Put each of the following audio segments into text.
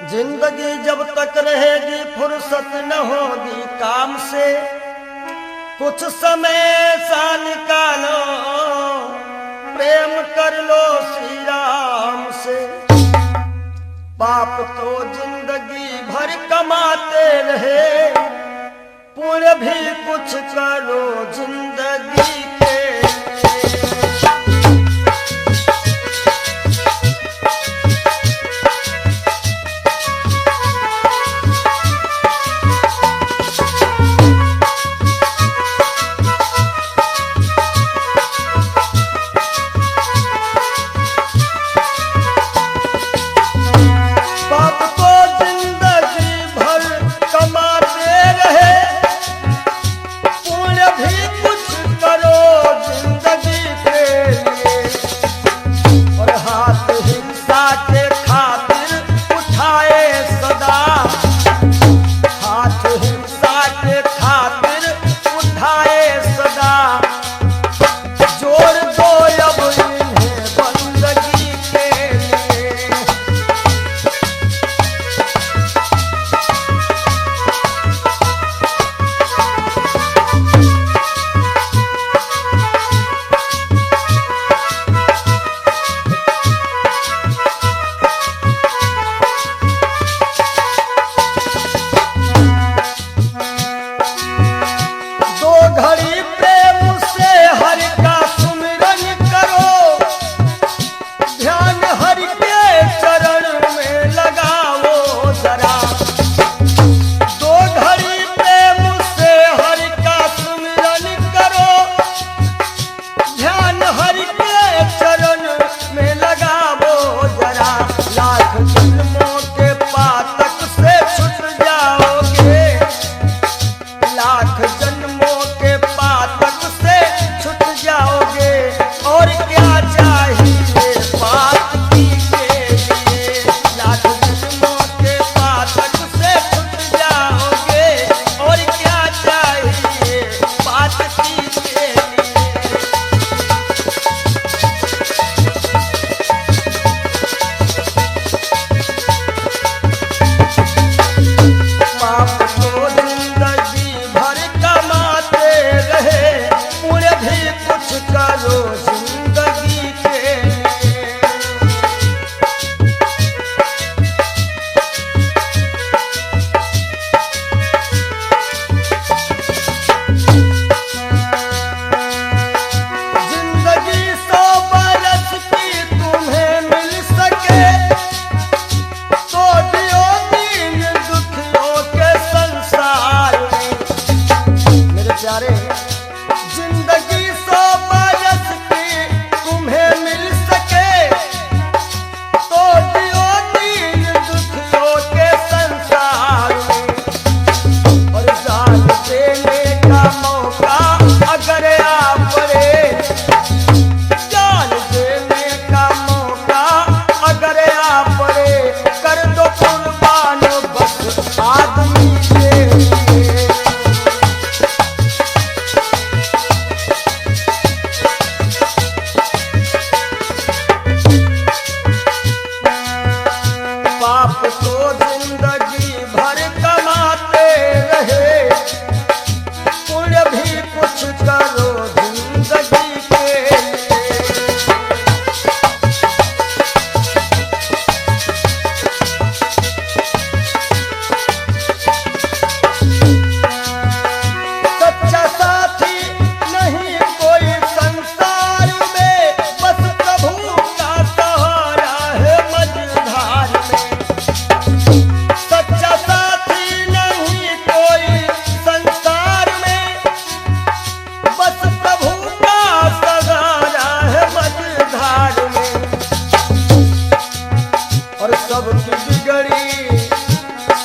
जिंदगी जब तक रहेगी फुर्सत न होगी काम से, कुछ समय सा निकालो प्रेम कर लो श्री राम से। पाप तो जिंदगी भर कमाते रहे, पुण्य भी कुछ करो जिंदगी के।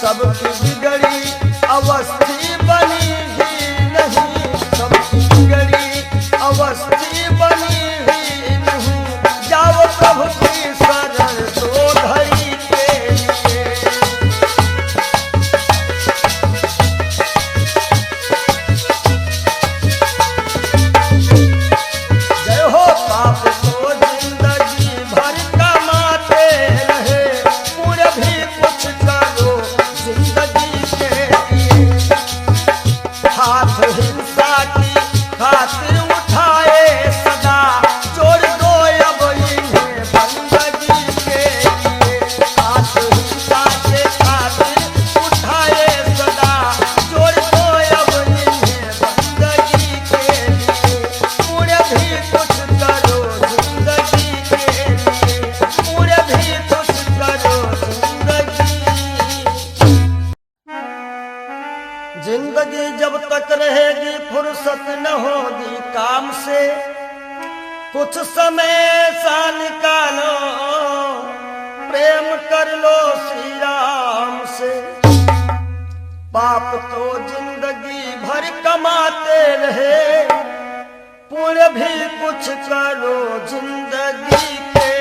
सबकी बिगड़ी अवस्थी बनी ही नहीं, सबकी बिगड़ी अवस्थी बनी ही नहीं। जाओ प्रभु की शरण दो घड़ी के लिए। जय हो पाप को जिंदगी भर कमाते रहे, पूरे भी कुछ फुर्सत न होगी काम से, कुछ समय सा निकालो, प्रेम कर लो श्री राम से। पाप तो जिंदगी भर कमाते रहे, पुण्य भी कुछ करो जिंदगी के।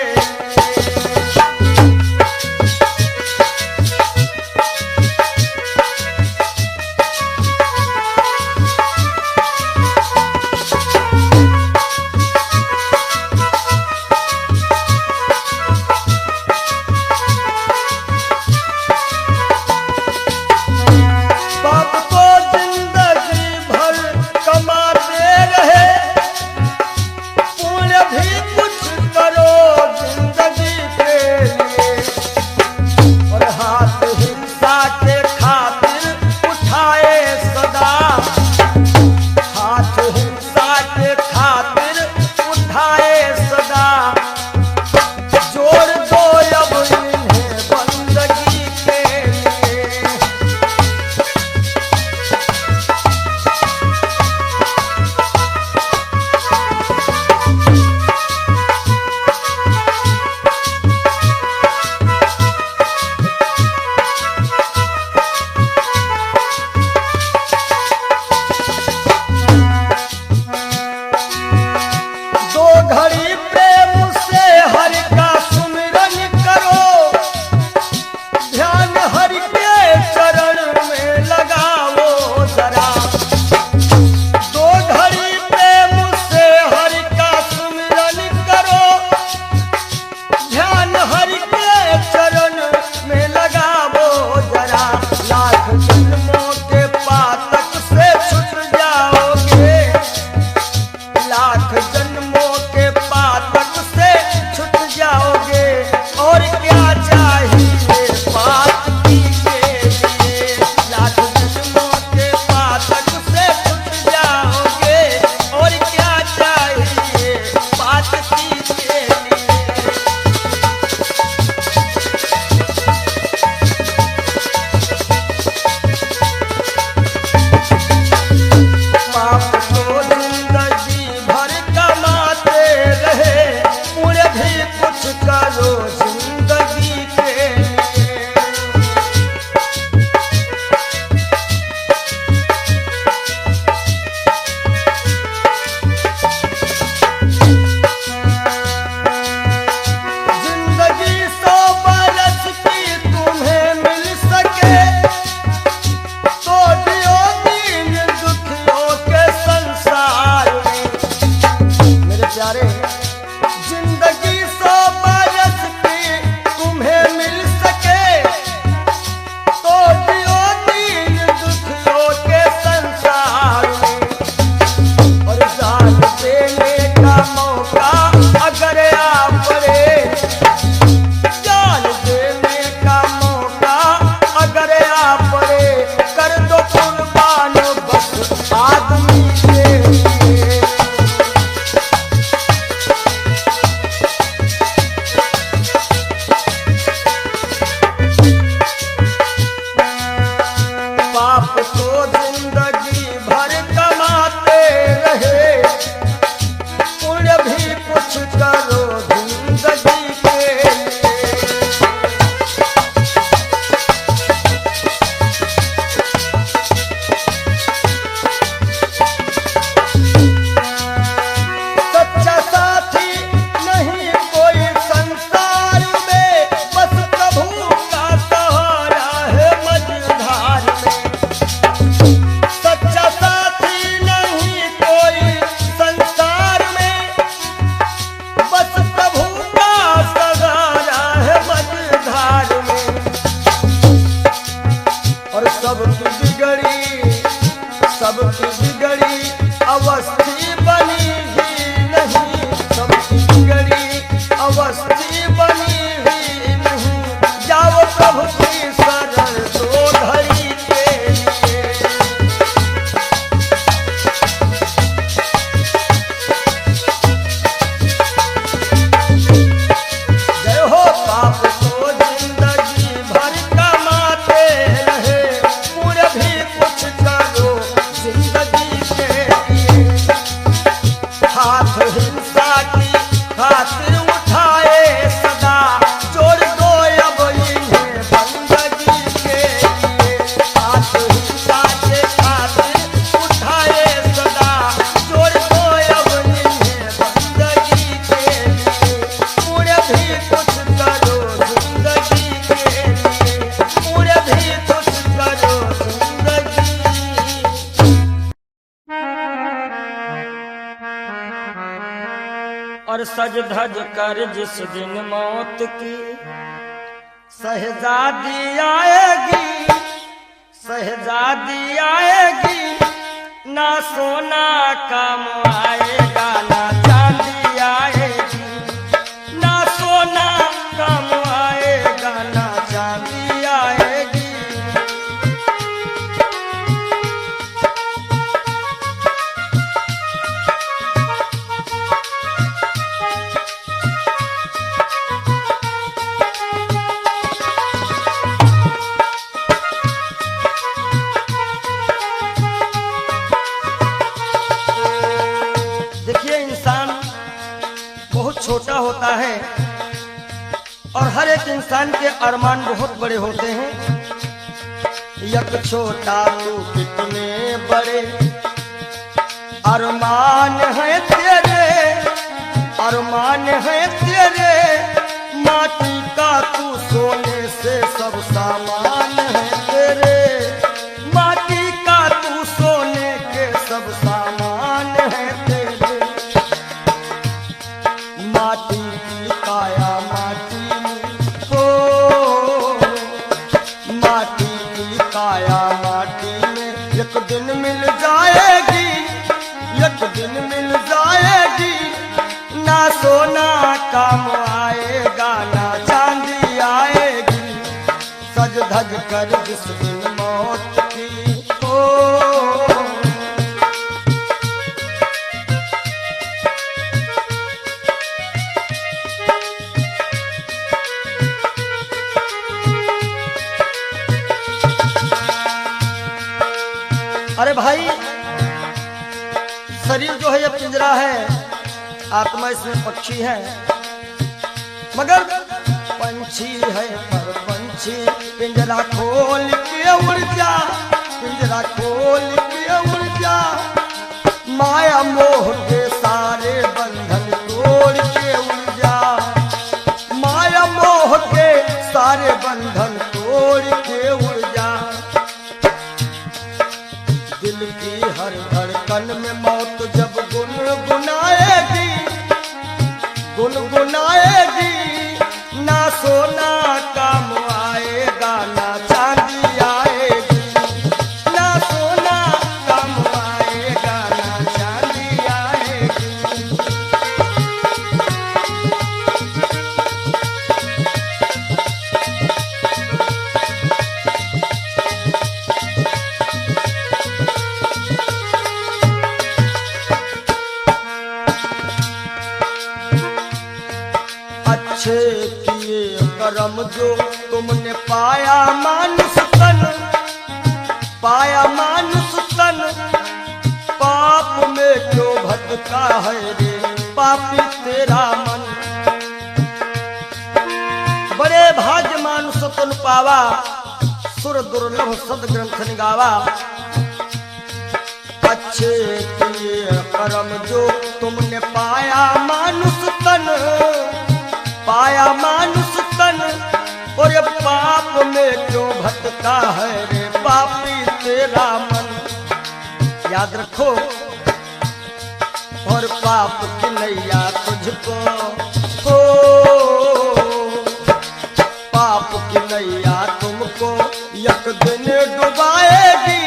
सबकी बिगड़ी अवस्थी बनी ही नहीं, सबकी बिगड़ी अवस्थी बनी ही नहीं। जाओ प्रभु की शरण दो घड़ी के लिए। जय हो पाप को जिंदगी भर कमाते रहे, पूरे भी कुछ करो जिंदगी के सज धज कर जिस दिन मौत की शहजादी आएगी, शहजादी आएगी, ना सोना काम आएगा ना चांदी आएगी, ना सोना काम आएगा ना चांदी आएगी। देखिए, इंसान बहुत छोटा होता है और हर एक इंसान के अरमान बहुत बड़े होते हैं। यक छोटा तू कितने बड़े अरमान है तेरे, अरमान है तेरे, माटी का तू सोने से सब सामान है तेरे, माटी का तू सोने के सब सामान है तेरे। माटी की काया माटी में हो, माटी की काया माटी में एक दिन मिल जाएगी, एक दिन मिल जाएगी, ना सोना काम आएगा ना चांदी आएगी, सज धज कर जिस दिन मौत की हो। अरे भाई, शरीर जो है ये पिंजरा है, आत्मा इसमें पक्षी है, मगर पंछी है पर पंछी पिंजरा खोल के उड़ जा, पिंजरा खोल के उड़ जा, माया मोह के सारे बंधन तोड़ के उड़ जा, माया मोह के सारे बंधन तोड़ के उड़ जा। दिल की हर धड़कन में मौत जब गुनगुनाएगी, गुनगुनाएगी, ना सोना काम आएगा ना चांदी आएगी, ना सोना काम आएगा ना चांदी आएगी। अच्छे किए कर्म जो तुमने पाया मानुष तन, पाया मानुष तन, पाप में क्यों भटका है रे पापी तेरा मन। बड़े भाग्य मानुष तन पावा, सुर दुर्लभ सद ग्रंथ निगावा। अच्छे किए कर्म जो तुमने पाया मानुष तन, पाया मानुष तन, और ये पाप में क्यों भटका है रे पापी तेरा मन। याद रखो, और पाप की नैया तुझको हो, पाप की नैया तुमको एक दिन डुबाएगी,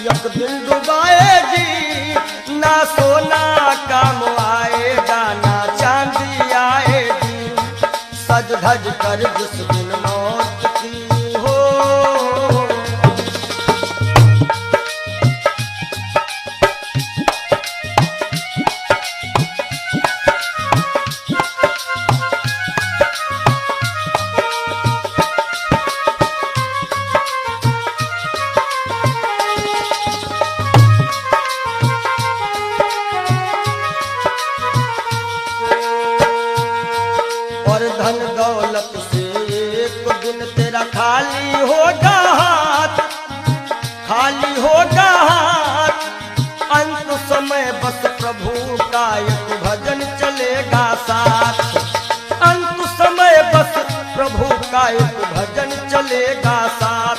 एक दिन डुबाएगी, ना सोना काम आएगा ना चांदी आएगी, सज धज कर जिस दिन मौत की हो। और धन दौलत से एक दिन तेरा खाली होगा हाथ, खाली होगा हाथ, अंत समय बस प्रभु का एक भजन चलेगा साथ, अंत समय बस प्रभु का एक भजन चलेगा साथ।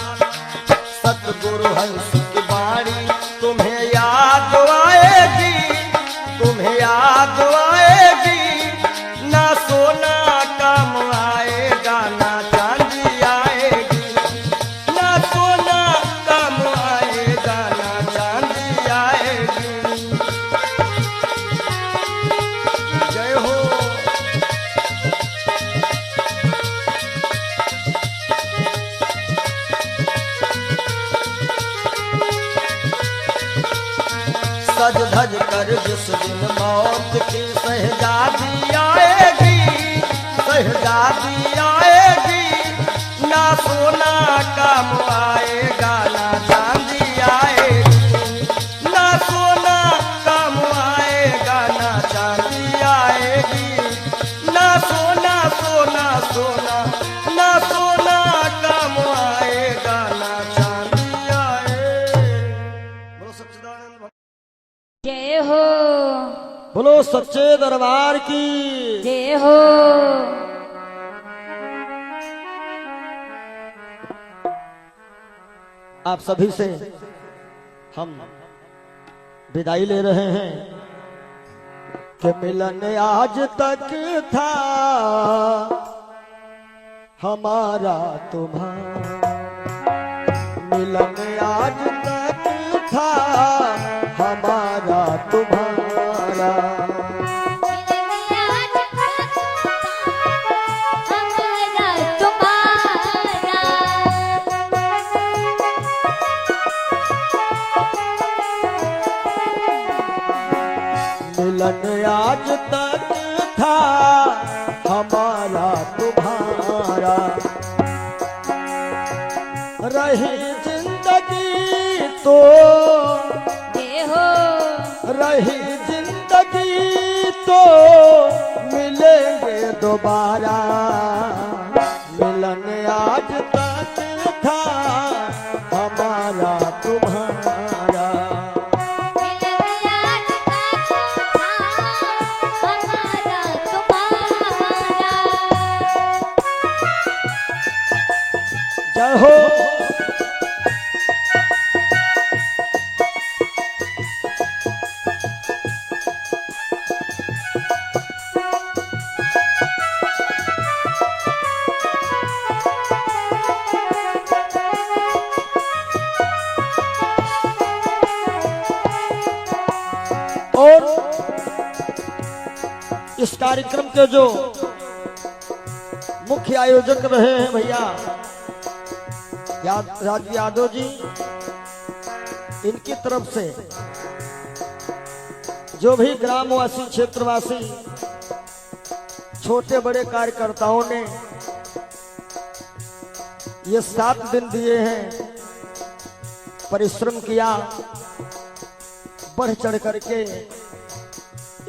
सतगुरु हंस की वाणी तुम्हें याद आएगी, तुम्हें याद आएगी, बोलो सच्चे दरबार की जय हो। आप सभी से हम विदाई ले रहे हैं कि मिलन आज तक था हमारा तुम्हारा, मिलन आज तक था हमारा तुम्हारा, मिलन आज तक था हमारा तुम्हारा, रही जिंदगी तो रही जिंदगी तो मिलेंगे दोबारा, मिलन आज तक था हमारा तुम्हारा, जय हो। और इस कार्यक्रम के जो मुख्य आयोजक रहे हैं भैया राजू यादव जी, इनकी तरफ से जो भी ग्रामवासी क्षेत्रवासी छोटे बड़े कार्यकर्ताओं ने ये 7 दिन दिए हैं, परिश्रम किया, बढ़ चढ़ करके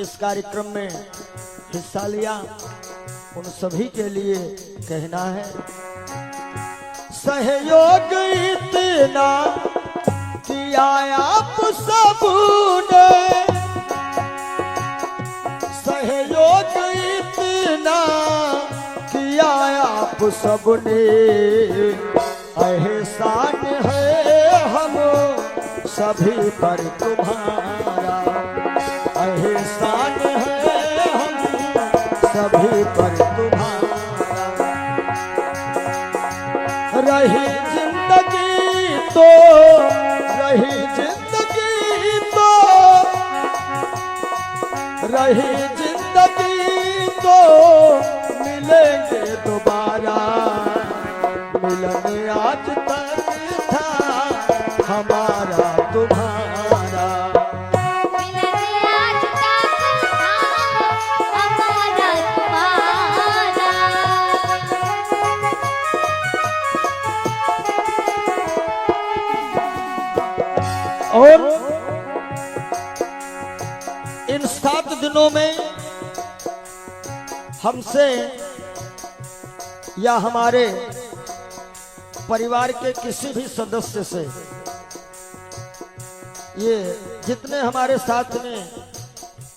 इस कार्यक्रम में हिस्सा लिया, उन सभी के लिए कहना है सहयोग इतना किया आप सबने, सहयोग इतना किया आप सबने, एहसान है हम सभी पर तुम्हारा, एहसान है हम सभी पर तुम्हारा, रही जिंदगी तो रही जिंदगी तो रही जिंदगी तो मिलेंगे दोबारा, मिलन आज तक था हमारा तुम्हारा, और इन 7 दिनों में हमसे या हमारे परिवार के किसी भी सदस्य से, ये जितने हमारे साथ में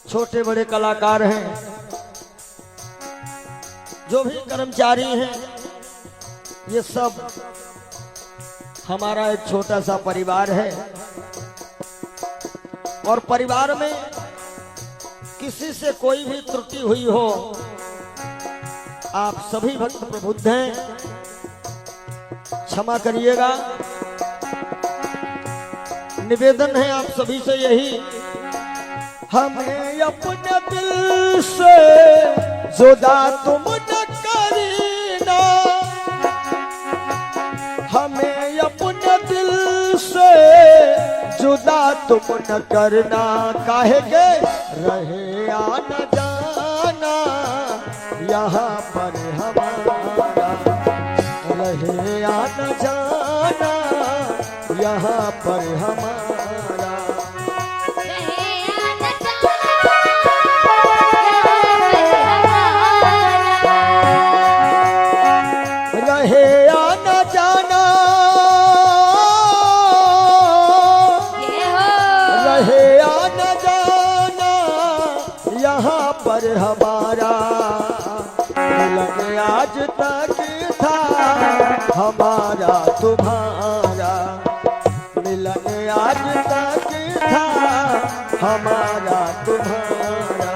छोटे बड़े कलाकार हैं, जो भी कर्मचारी हैं, ये सब हमारा एक छोटा सा परिवार है, और परिवार में किसी से कोई भी त्रुटि हुई हो, आप सभी भक्त प्रबुद्ध हैं, क्षमा करिएगा। निवेदन है आप सभी से यही, हमें अपने दिल से जुदा तुम न करना, हमें अपने दिल से जुदा तुम न करना, काहेंगे रहे आना जाना यहाँ पर हमारा, रहे आना जाना यहाँ पर हमारा, रहे आना जाना, रहे आना जाना हमारा तुम्हारा मिलन आज तक था, हमारा तुम्हारा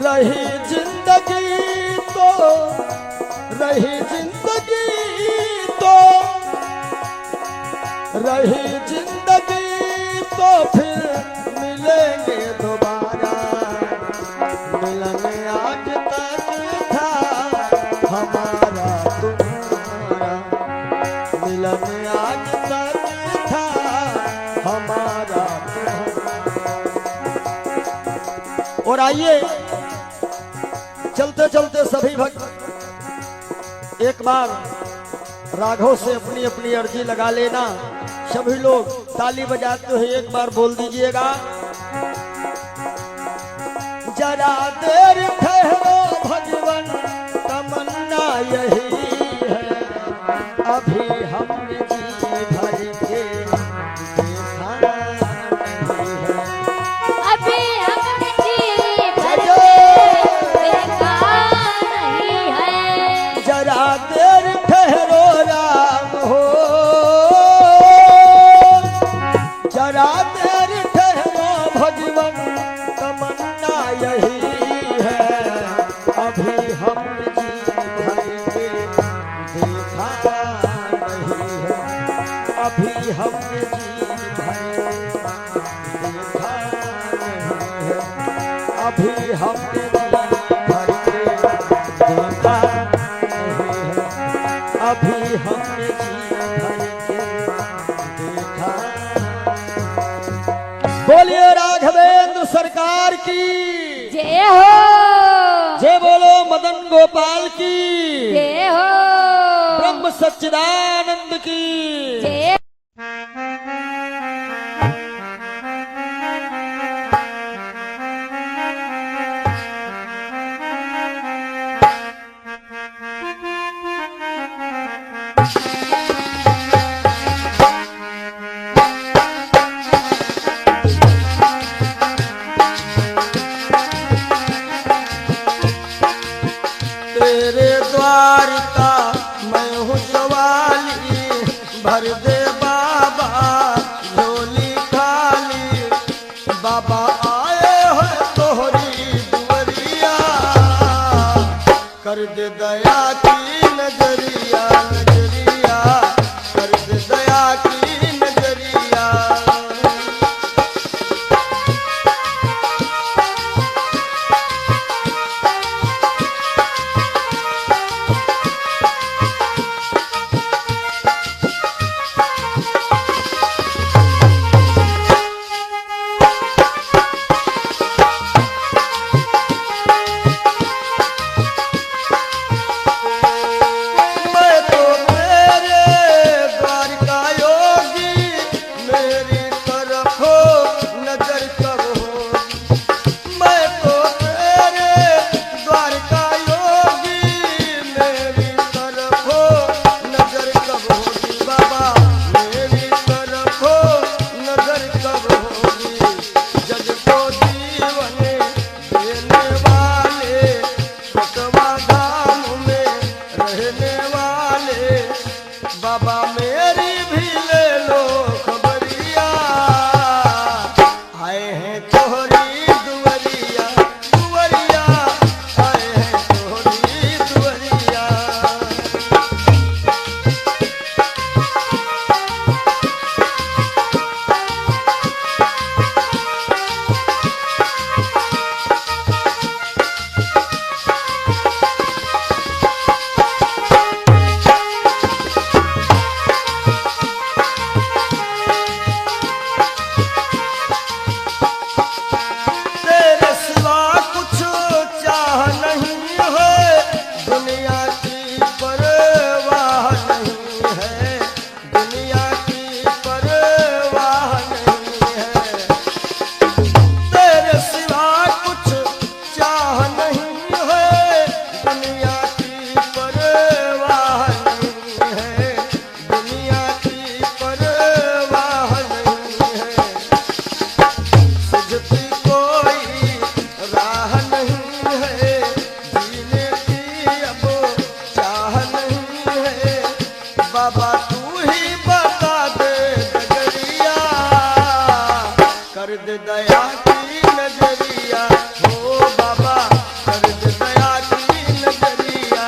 रही जिंदगी तो, रही जिंदगी तो, रही जिंदगी तो फिर मिलेंगे दोबारा, मिलन आज तक था, हमारा तुम्हारा मिलन आज तक था, हमारा तुम्हारा। और आइए चलते चलते सभी भक्त एक बार राघव से अपनी अपनी अर्जी लगा लेना। सभी लोग ताली बजाते हुए एक बार बोल दीजिएगा, जरा देर ठहरो भगवन तमन्ना यही है, अभी हमने जी भर के देखा नहीं है, अभी हमने जी भर के देखा नहीं है। जरा देर ठहरो राम हो, जरा देर ठहरो भगवन तमन्ना यही है, अभी हम जी भर के देखा नहीं है, अभी हम जी भर के देखा नहीं है, अभी हम जी भर के देखा नहीं है, अभी हम जी भर के देखा। बोलिए राघवेंद्र सरकार की जय हो, जय, बोलो मदन गोपाल की जय हो, ब्रह्म सच्चिदानंद की जय। तेरे द्वार का मैं हूँ सवाली, भर दे बाबा झोली खाली, बाबा आए हो तोहरी दुवरिया, कर दे दया की नजरिया, नजरिया कर दे दया की नजरिया। मैं तो तेरे द्वार का योगी, मेरी तरफ हो नजर कब होगी, मैं तो तेरे द्वार का योगी, मेरी तरफ हो नजर कब होगी, बाबा मेरी तरफ हो नजर कब होगी, जग को जीवन देने वाले, सतवा धाम में रहने वाले, बाबा मेरी भी ले लो खबरिया, आए हैं तोहरी दुवरिया, दुवरिया आए हैं तोहरी दुवरिया। नजरिया हो बाबा कर दे दया की नजरिया।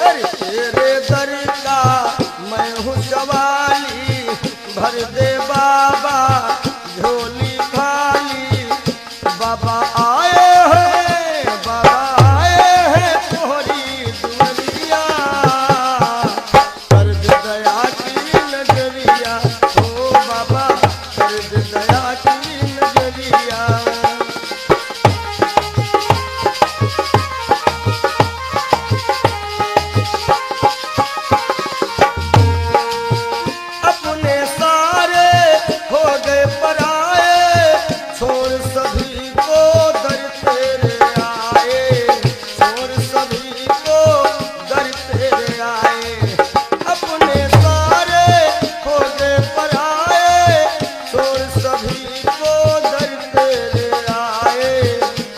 अरे तेरे दर का मैं हूँ सवाली, भर दे बाबा झोली खाली। बाबा आए हैं तोहरी दुनिया, कर दे दया की नजरिया ओ बाबा कर दे दया की नजरिया। अपने सारे हो गए पराए, छोड़ सभी को दर तेरे आए, छोड़ सभी को दर तेरे आए। अपने सारे हो गए पराए, छोड़ सभी को दर तेरे आए,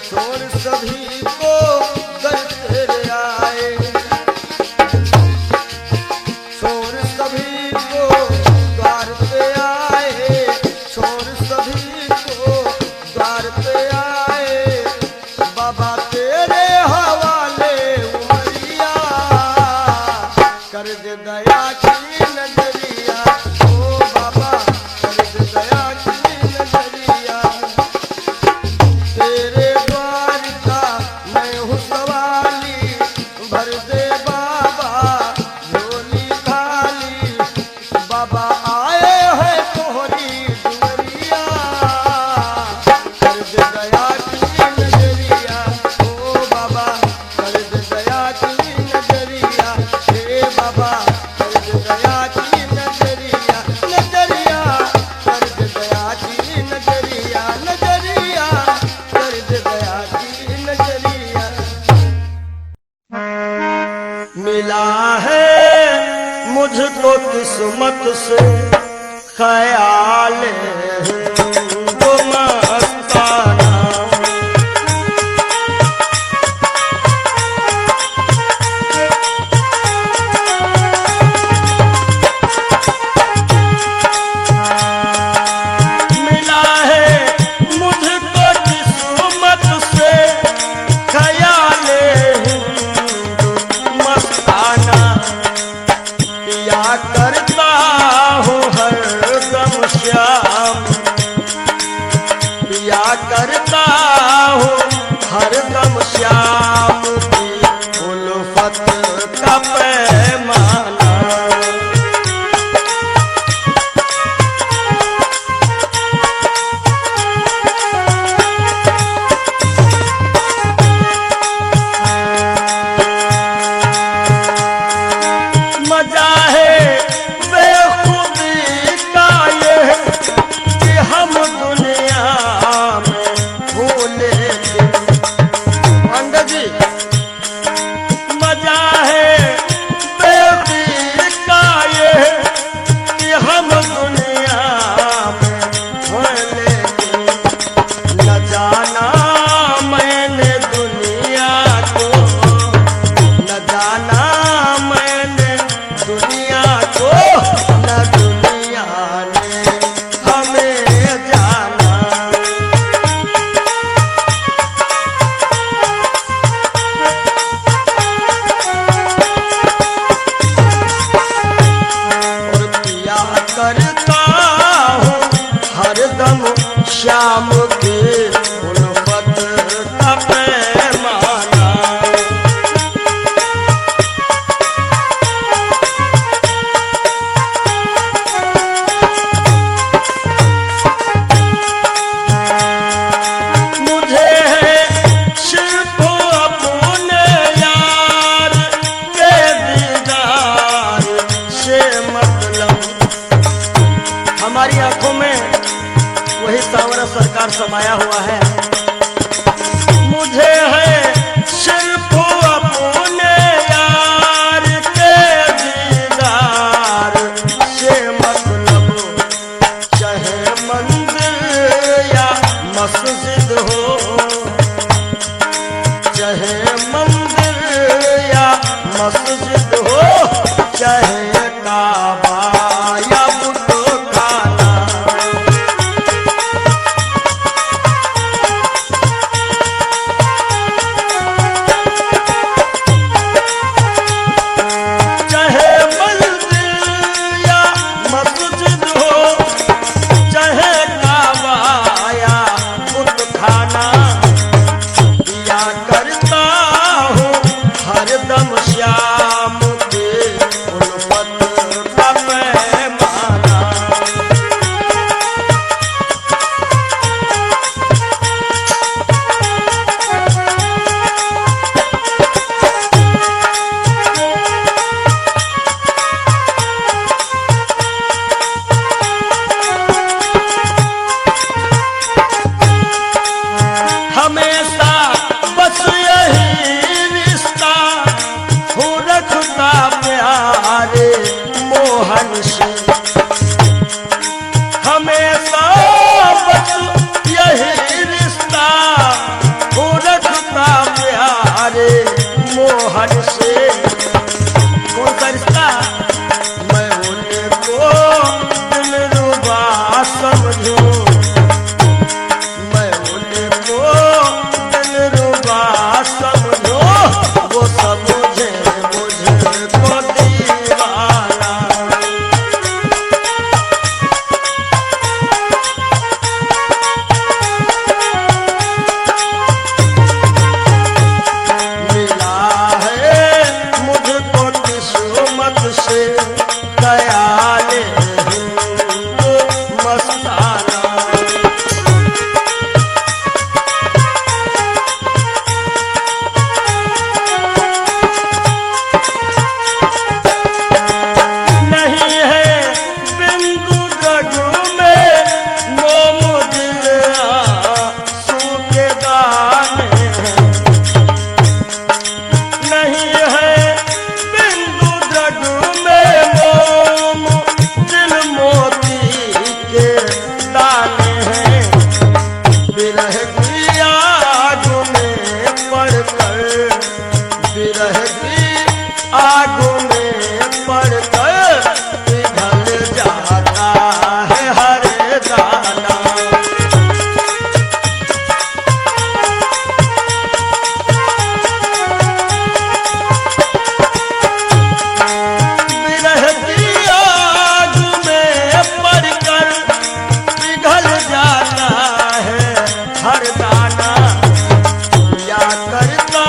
छोड़ सभी को दर तेरे आए। छोड़ सभी को द्वार पे आए, छोड़ सभी को द्वार पे आए। बाबा तेरे हवाले उमरिया, कर दे दया की नजरिया ओ बाबा कर दे दया की नजरिया। तेरे द्वार का मैं हूँ सवाली, भर दे बाबा झोली खाली। बाबा आए हैं तोहरी दुनिया, कर दे दया की नजरिया ओ बाबा कर दे दया की नजरिया। हे बाबा कर दे दया की नजरिया, नजरिया कर दे दया की नजरिया, नजरिया कर दे दया की नजरिया। मिला है मुझको किस्मत से ख्याल हिंदू मस्ताना। मिला है मुझको किस्मत से ख्याल हिंदू मस्ताना। पिया करता हूँ हरदम श्याम, पिया करता हूँ हरदम श्याम की उल्फत का पैमाना। मजा है बेखुदी का ये कि हम दुनिया में भूले थे। पंडित जी मजा है बेखुदी का ये कि हम दुनिया में भूले थे। न जाना मैंने दुनिया को, न जाना मैंने दुनिया को, न दुनिया ने हमें जाना। और पिया करता हूँ हरदम श्याम की उल्फत का पैमाना। मुझे है सिर्फ अपने यार के दीदार से मतलब। हमारी आंखों में वही सांवरा सरकार समाया हुआ है। मुझे है सिर्फ अपने यार के चाहे काबा या बुतखाना। चाहे मंदिर या मस्जिद हो, चाहे काबा या बुतखाना, या करता हूँ हरदम श्याम के उल्फत का पैमाना। हमेशा बस यही रिश्ता हो रखता प्यारे मोहन से। हमेशा बस यही रिश्ता हो रखता प्यारे मोहन से। कौन सा रिश्ता? मैं उनको दिलरुबा समझूं, मैं उनको दिलरुबा समझो, वो समझे मुझको दीवाना। मिला है मुझको किस्मत से ख्याले हिंदू मस्ताना। नहीं है बिंदु रघु में मोम दिल आंसू के दाने हैं। नहीं है बिंदु रघु में मोम दिल मोती के दाने हैं। विरह की आग में पड़कर, विरह की आग में पड़कर पिघल जाता है हर दाना। विरह की आग में पड़कर पिघल जाता है हर दाना। या करता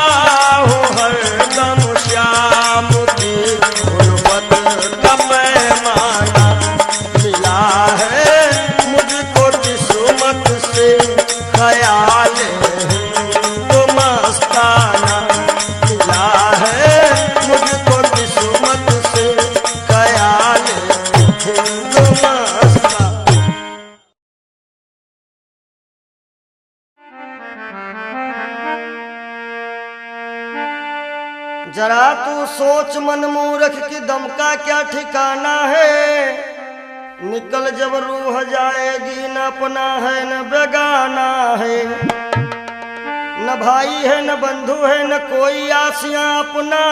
हूँ हरदम श्याम की उल्फत का पैमाना। मिला है मुझको किस्मत से ख्याल हिंदू मस्ताना। मिला है मुझको किस्मत से ख्याल हिंदू मस्ताना। जरा तू सोच मन मूर्ख की दम का क्या ठिकाना है। निकल जब रूह जाएगी, न अपना है न बेगाना है, न भाई है न बंधु है न कोई आसियां अपना।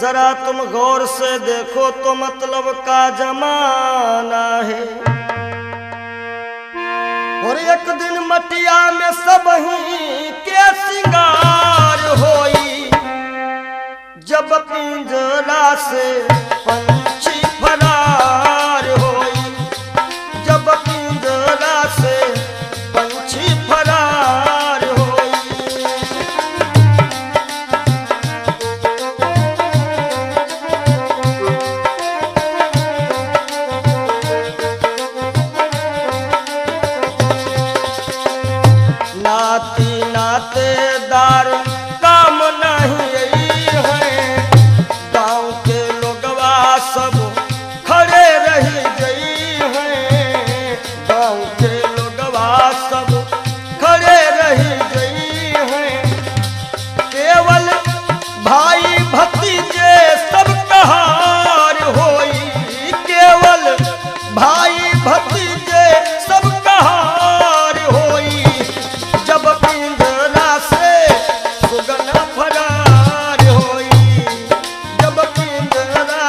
जरा तुम गौर से देखो तो मतलब का जमाना है। और एक दिन मटिया में सब ही के सिंगार होई, जब पिंजरा से पंछी फरार होई, जब पिंजरा से पंछी फरार होई। नाती नातेदार काम नहीं है, गांव के लोगवा सब खड़े रही गई हैं। गांव के लोगवा सब खड़े रही गई हैं। केवल भाई भतीजे सब कहार होई, केवल भाई भतीजे सब कहार होई। जब पिंजरा से सुगना फरार होई, जब पिंजरा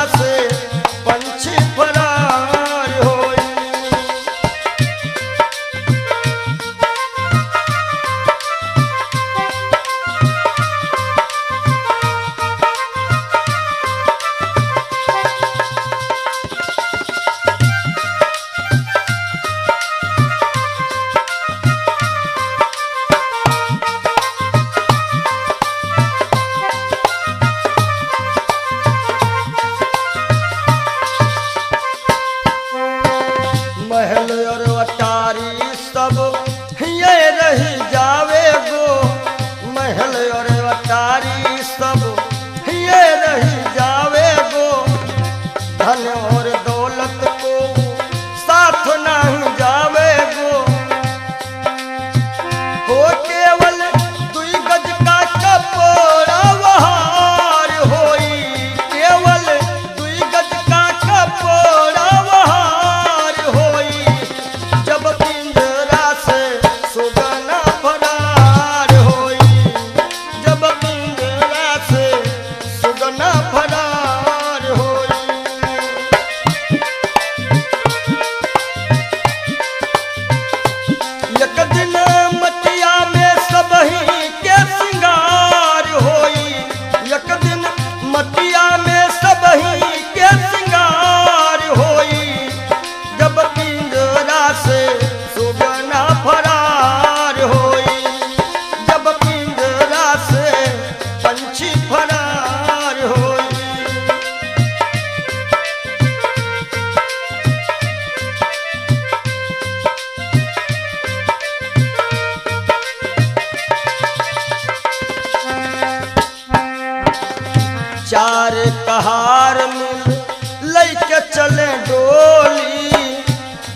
कहार मिल लैके चले डोली,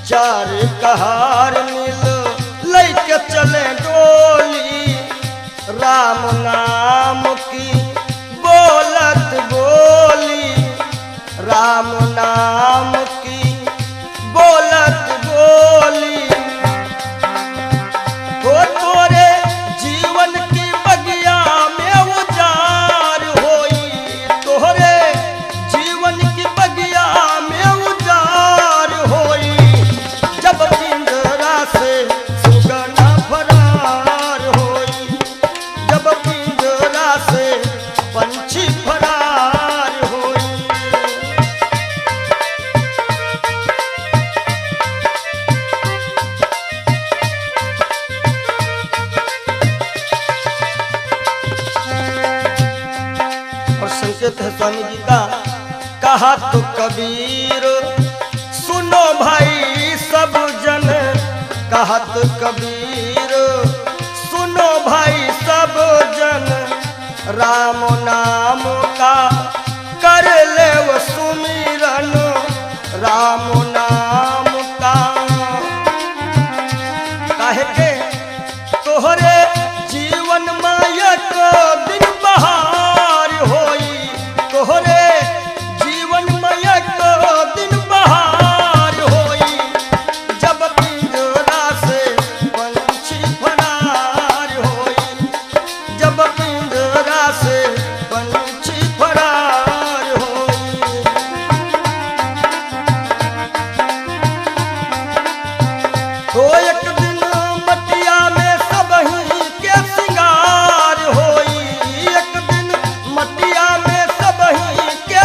चार कहार मिल लैके चले डोली, राम नाम की बोलत बोली, राम नाम की बोलत बोली। हो तोरे जीवन की बगिया में उजार होई, तोरे जीवन की बगिया में उजार होई, जब पिंजरा से सुगना फरार होई, जब पिंजरा से पंछी फरार होई। और संकेत है स्वामी जी का, कहा तो कबीर सुनो भाई सब जन, कहा तो कबीर सुनो भाई सब जन, राम नाम का कर ले वो सुमिरन, राम नाम का। काहे के तोहरे जीवन मायक दिन बहार होई, तोहरे जीवन मायक दिन बहार होई, जब पिंजरा से पंछी फरार होई, जब पिंजरा से पंछी फरार होई। तो एक दिन मटिया में सबही के सिंगार होई, एक दिन मटिया में सबही के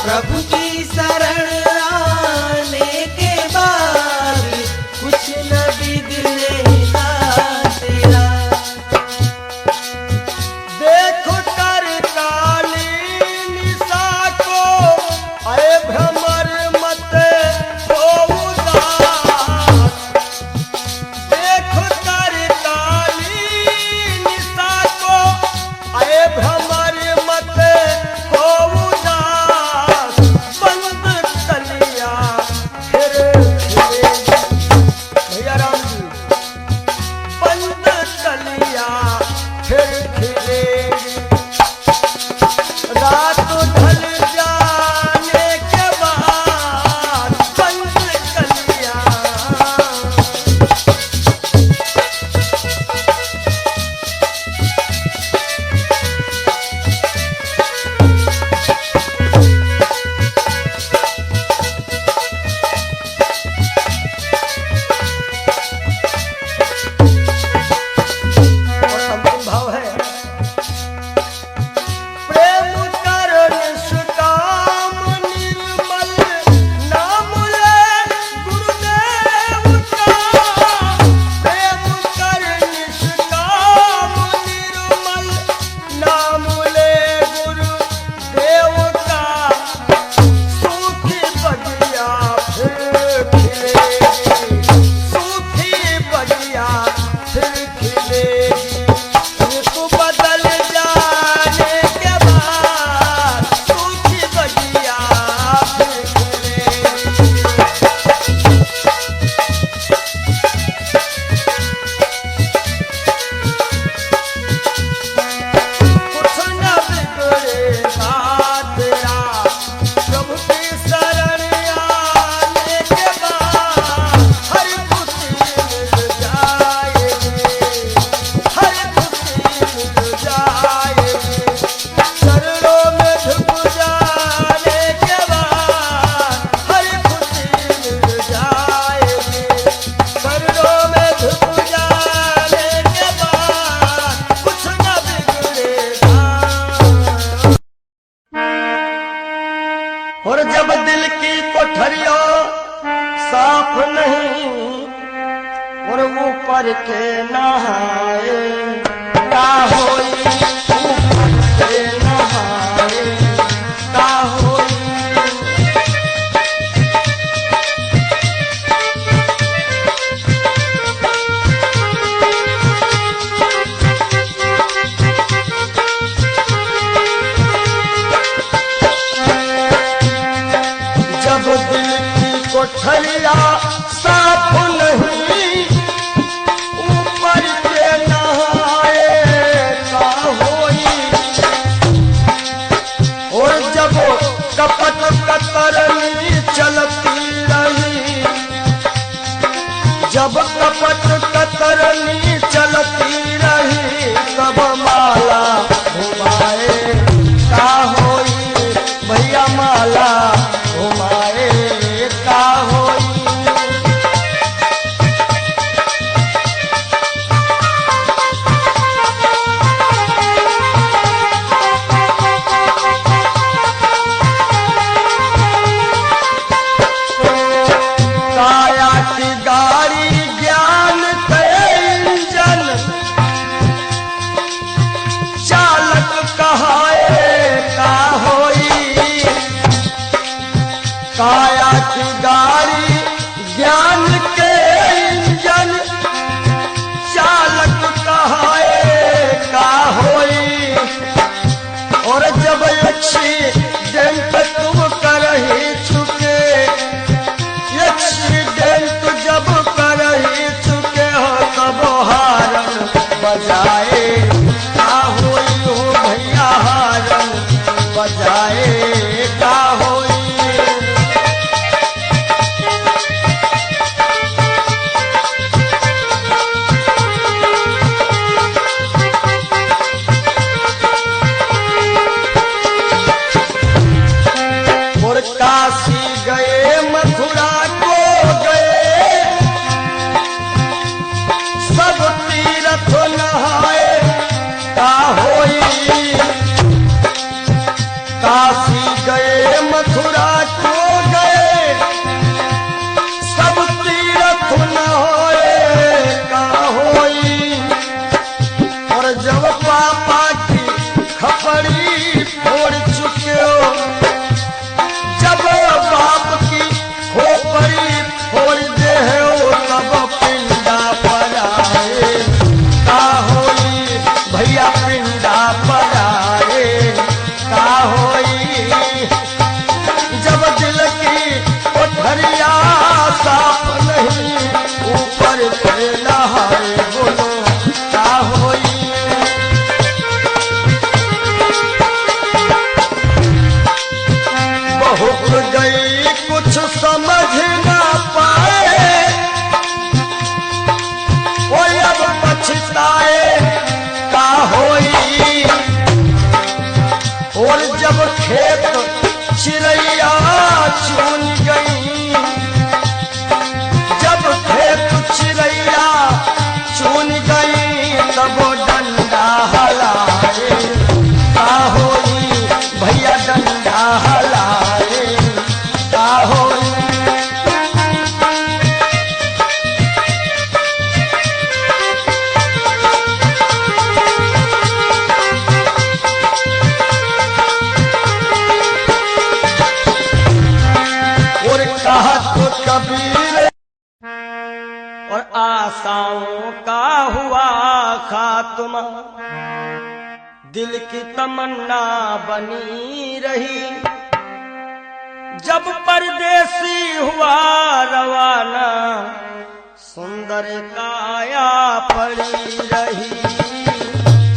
प्रभु की शरण आने के बाद कुछ न बिगड़ेगा तेरा। देखो कर काली निशा को, अरे भ्रमर मत हो उदास। देखो कर काली निशा को, अरे भ्रमर मत हो उदास। बंद कलिया फिर खिलेगी। भैया राम जी, बंद कलिया फिर खिलेगी। रात ढल जाने के बाद बंद कलिया। और अंतिम भाव है, प्रेम कर निष्काम निर्मल नाम ले गुरुदेव का। प्रेम कर निष्काम निर्मल नाम ले गुरुदेव का। सूखी बगिया फिर खिलेगी। सूखी बगिया फिर खिलेगी। ऋतु बदल जाने के बाद सूखी बगिया फिर खिलेगी। कुछ न बिगड़ेगा तेरा, प्रभु की शरण आने के बाद हर खुशी मिल जाएगी। हर खुशी मिल जाएगी। चरणों में झुक जाने के बाद हर खुशी मिल जाएगी। चरणों में झुक जाने के बाद कुछ न बिगड़ेगा। और जब दिल की कोठरियों साफ नहीं, और ऊपर के नहाए का होई। ऊपर के नहाए का होई। जब दिल की कोठरिया साफ नहीं, ऊपर के नहाए का होई। और जब कपट कतरनी चलती रही, जब कपट कतरनी चलती रही, तब माला घुमाए का होई। भैया माला घुमाए का होई। काया की गाड़ी ज्ञान के इंजन, चालक कहाए का होई। काया की गाड़ी ज्ञान के इंजन, चालक कहाए का होई। और जब एक्सीडेंट तुम करही चुके, एक्सीडेंट जब करही चुके हो, तब हारन बजाए का होई। हो भैया हारन बजाए का होई। और काशी गए मथुरा को गए, सब तीर्थ नहाए का होई। काशी गए मथुरा गई कुछ समझ ना पाए, वो अब पछताए का होई। और जब खेत चिड़ैया चुन गई, जब खेत चिड़ैया चुन गई, तब डंडा हलाए का होई। भैया डंडा हलाए का होई। और कहा तो कबीर और आशाओं का हुआ खात्मा, दिल की तमन्ना बनी रही। जब परदेसी हुआ रवाना, सुंदर काया पड़ी रही,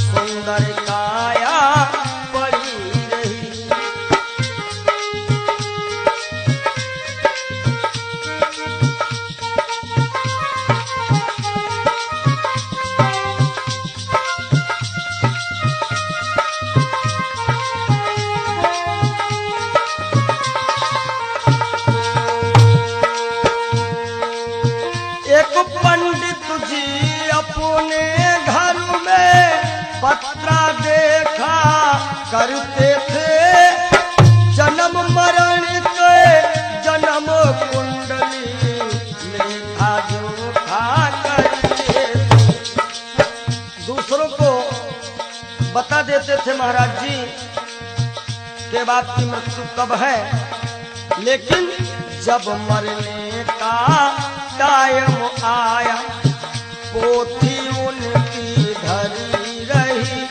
सुंदर काया पड़ी रही। एक पंडित जी अपने घर में पत्रा देखा करते थे, जन्म मरण के जन्म कुंडली लेखा जोखा करते थे। दूसरों को बता देते थे महाराज जी के बाद की मृत्यु कब है, लेकिन जब मरने का टाइम आया, पोथी उनकी धरी रही।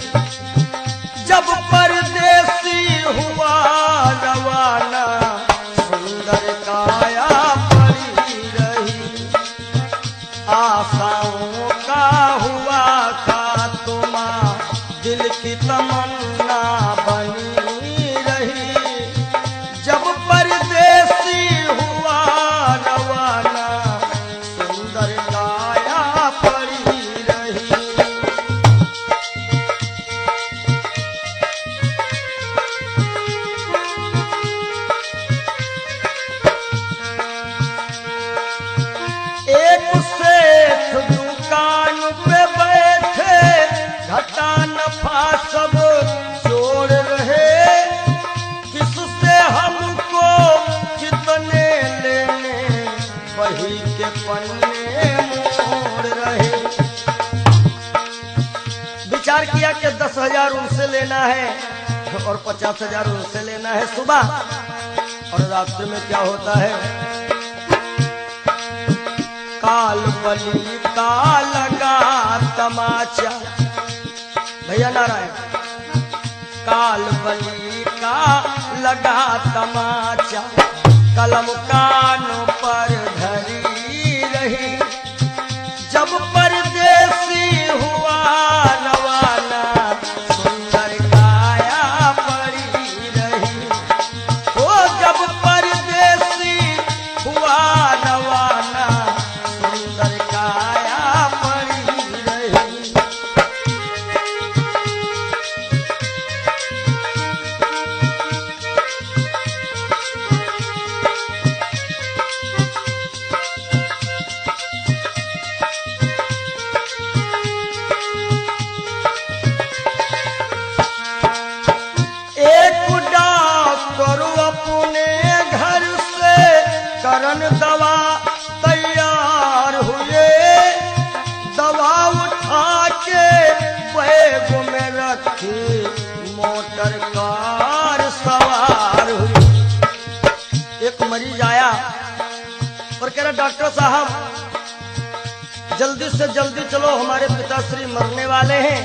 जब परदेसी हुआ रवाना, सुंदर काया पड़ी रही। आशाओं का हुआ खात्मा, दिल की तमन्ना बनी रही। जब परदेसी हुआ रवाना, सुंदर काया पड़ी रही। एक सेठ दुकान पे बैठे, घाटा नफा सब जोड़ रहे। किससे हमको कितने लेने, वही के पन्ने मोड़ रहे। विचार किया कि 10,000 उनसे लेना है और 50,000 उनसे लेना है सुबह, और रास्ते में क्या होता है, काल बली का लगा तमाचा। भैया नारायण, काल बली का लगा तमाचा, कलम कानों पर धरी रही। जब परदेसी हुआ रवाना, सुंदर काया पड़ी रही। ओ जब परदेसी हुआ रवाना, सुंदर काया पड़ी रही। करन दवा तैयार हुए, दवा उठा के बैग में रखी, मोटर कार सवार हुई। एक मरीज आया और कह रहा डॉक्टर साहब जल्दी से जल्दी चलो, हमारे पिताश्री मरने वाले हैं।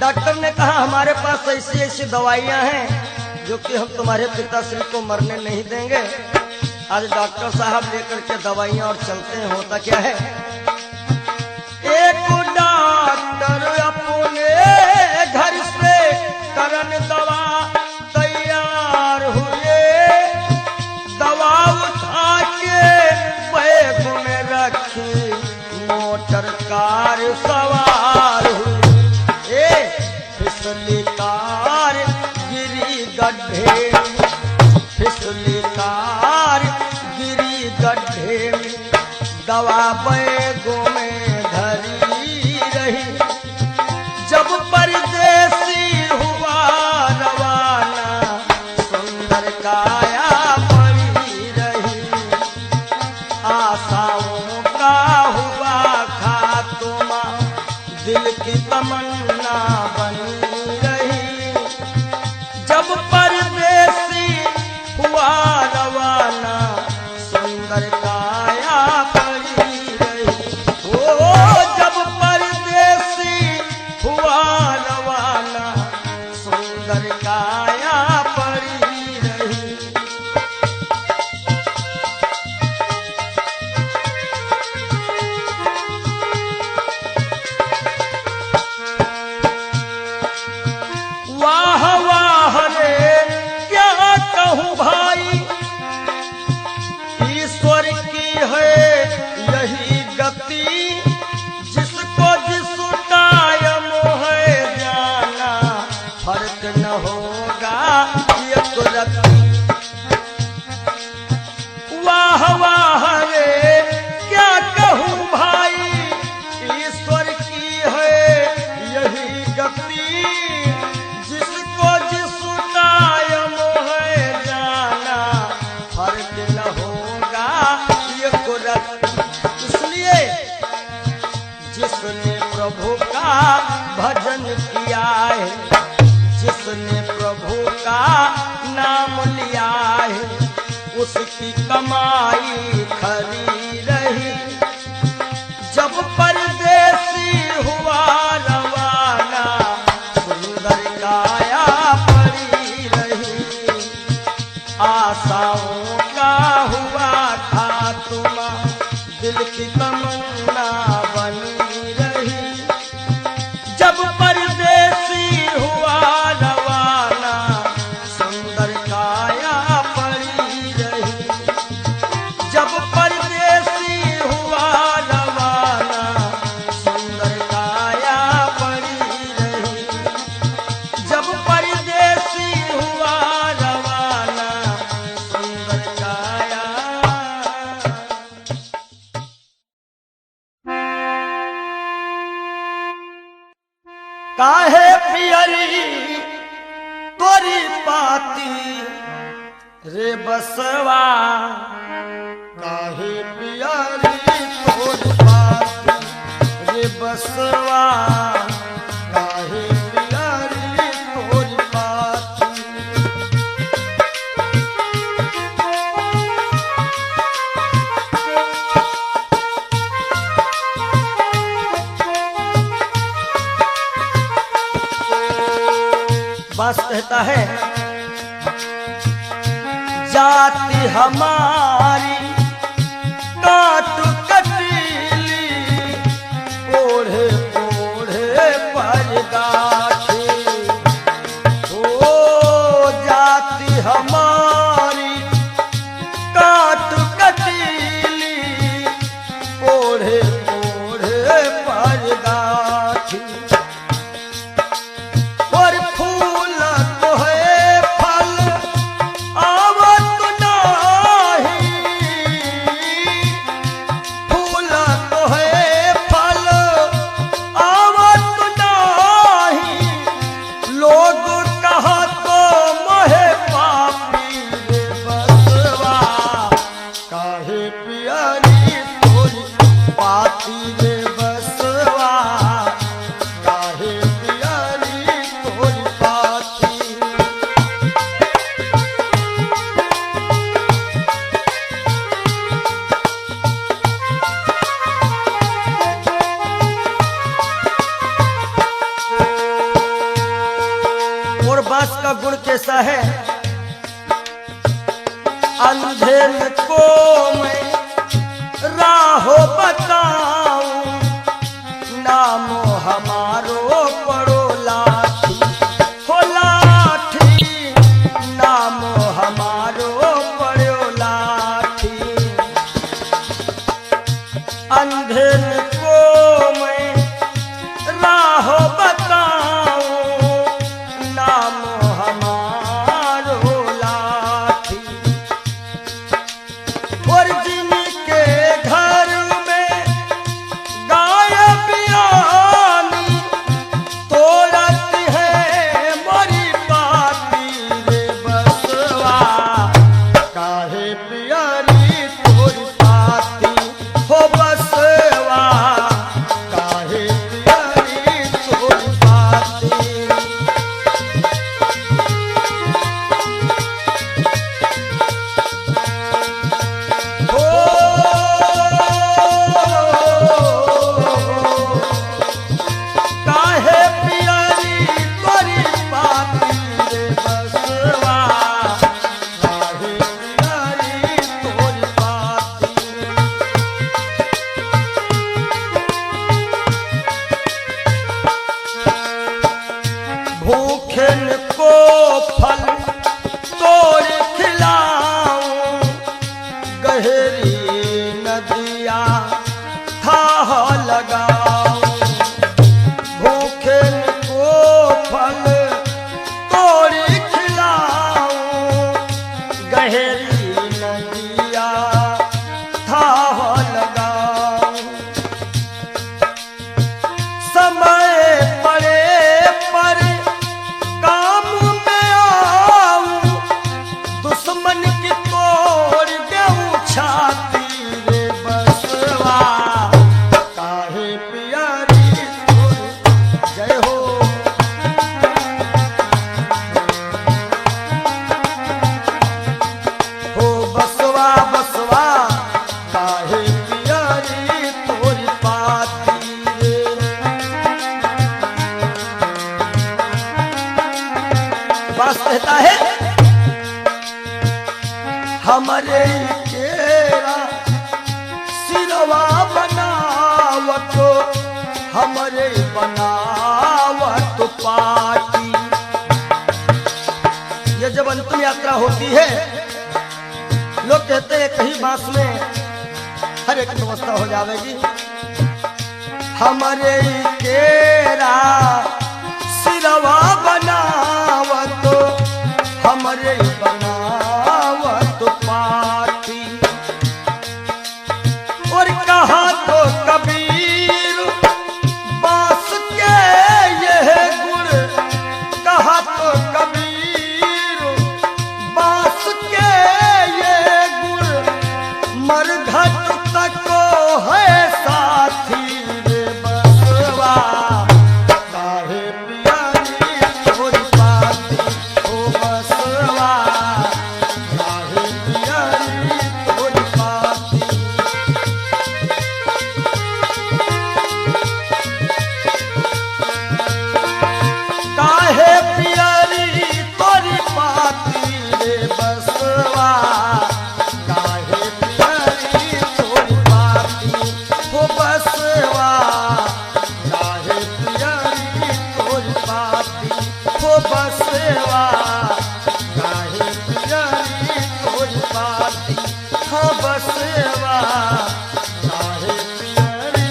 डॉक्टर ने कहा हमारे पास ऐसी ऐसी दवाइयां हैं जो कि हम तुम्हारे पिताश्री को मरने नहीं देंगे। आज डॉक्टर साहब लेकर के दवाइयां और चलते हैं। होता क्या है, एक डॉक्टर अपने घर से करन दवा तैयार हुए, सवार हुई। ए फिसली कार गिरी गड्ढे में, फिसली कार गिरी गड्ढे में, दवा बैगों में धरी रही। जब परदेसी हुआ रवाना, सुंदर काया पड़ी रही। आशाओं का हुआ खात्मा, दिल की तमन्ना बनी रही। जब परदेसी हुआ रवाना, सुंदर काया पड़ी रही। ओ जब परदेसी हुआ रवाना, सुंदर काया पड़ी रही। वाह वाह रे क्या कहूँ भाई, ईश्वर की है यही गति। जिसको जिस टाइम है जाना, फर्क न होगा एक रत्ती। वाह वाह रे क्या कहूँ भाई, ईश्वर की है यही गति। जिसको जिस टाइम है जाना, फर्क न होगा एक रत्ती। इसलिए जिसने प्रभु का भजन किया है, जिसने प्रभु का नाम लिया है, उसकी कमाई खरी रही। जब परदेसी हुआ रवाना, सुंदर काया पड़ी रही। आशाओं का हुआ खात्मा, दिल की तमन्ना बनी रही। जब परदेसी हुआ रवाना, सुंदर काया पड़ी रही। जब परदेसी हुआ रवाना, सुंदर काया पड़ी रही। जब परदेसी हुआ रवाना, सुंदर काया। काहे पियरी तोरी पाती रे बसवा, काहे पियरी तोरी पाती रे बसवा, काहे पियरी तोरी पाती। बास कहता है, जाति हमारी काट कटीली, ओढ़े ओढ़े पर गाठी। ओ जाति हमारी काट कटीली, ओढ़े ओढ़े पर गाठी। और फूल तो है फल आवत नाही, फूल तो है फल आवत नाही। लोग कहा तो मोहे पापी रे बसवा, काहे पियरी तोरी पाती रे बसवा, काहे पियरी तोरी पाती। और बांस का गुण कैसा है, अंधेर को मैं राहो बताऊं, नामो हमारो पड़ो लाठी। हो लाठी, नामो हमारो पड़ो लाठी। अंधेर को मैं हमरे केरा सिरवा बनावत हमरे बनावत पाटी। ये जब अंतिम यात्रा होती है लोग कहते हैं कहीं बांस में हर एक व्यवस्था हो जाएगी। हमरे केरा सिरवा बनावत हमरे बनावत पाटी। और कहा तो कबीर बांस के यह गुण, कहा तो कबीर बांस के ये गुण मरघट तक है साथी रे बसवा। काहे पियारी तोरी पाती ओ बसवा, काहे पियारी तोरी पाती। काहे पियारी तोरी पाती रे बसवा, काहे पियारी तोरी पाती हो बसवा, काहे पियारी तोरी पाती हो बसवा, काहे पियारी तोरी पाती हो बसवा, काहे पियारी।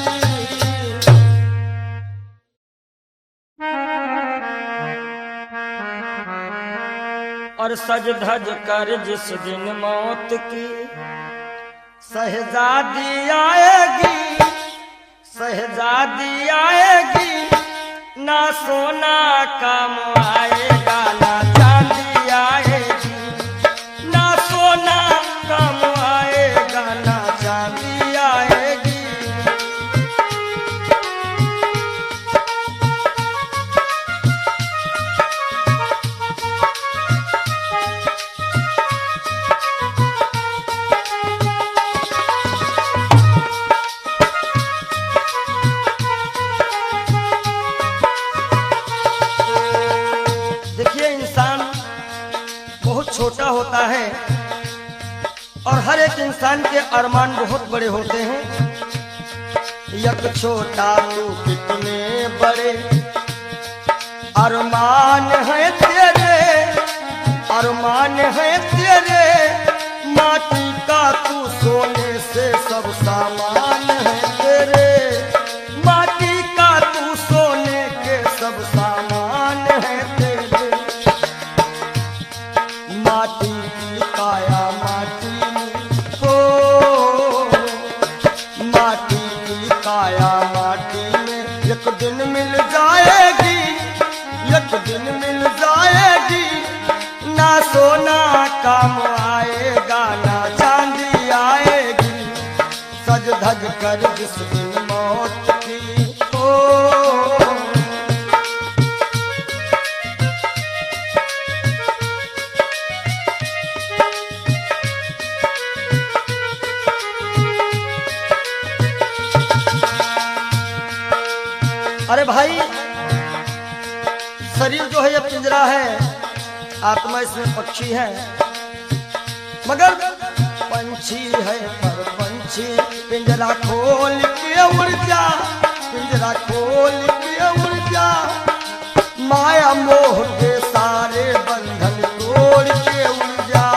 और सज धज कर जिस दिन मौत की शहजादी आएगी, शहजादी आएगी, ना सोना काम आएगा ना चांदी आएगी, ना सोना काम आएगा ना चांदी आएगी। देखिए इंसान बहुत छोटा होता है और हर एक इंसान के अरमान बहुत बड़े होते हैं। यक छोटा तू कितने बड़े अरमान है तेरे, अरमान है तेरे, माटी का तू सोने से सब सामान है तेरे, माटी का तू सोने के सब सामान है तेरे। माटी की काया माटी में हो, माटी की काया माटी में एक दिन मिल जाएगी, एक दिन मिल जाएगी, ना सोना काम आएगा ना चांदी आएगी। सज धज कर जिस दिन मौत की हो। अरे भाई शरीर जो है ये पिंजरा है, आत्मा इसमें पक्षी है, मगर पंछी है पर पंछी पिंजरा खोल के उड़ जा, पिंजरा खोल के उड़ जा, माया मोह के सारे बंधन तोड़ के उड़ जा,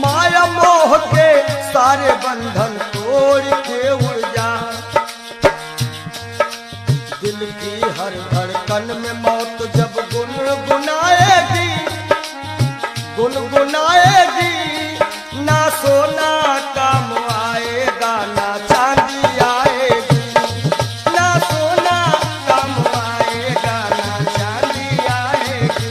माया मोह के सारे बंधन तोड़ के उड़ जा। दिल की हर धड़कन में मौत जब गुनगुनाएगी, गुनगुनाएगी, ना सोना काम आएगा ना चांदी आएगी, ना सोना काम आएगा ना चांदी आएगी।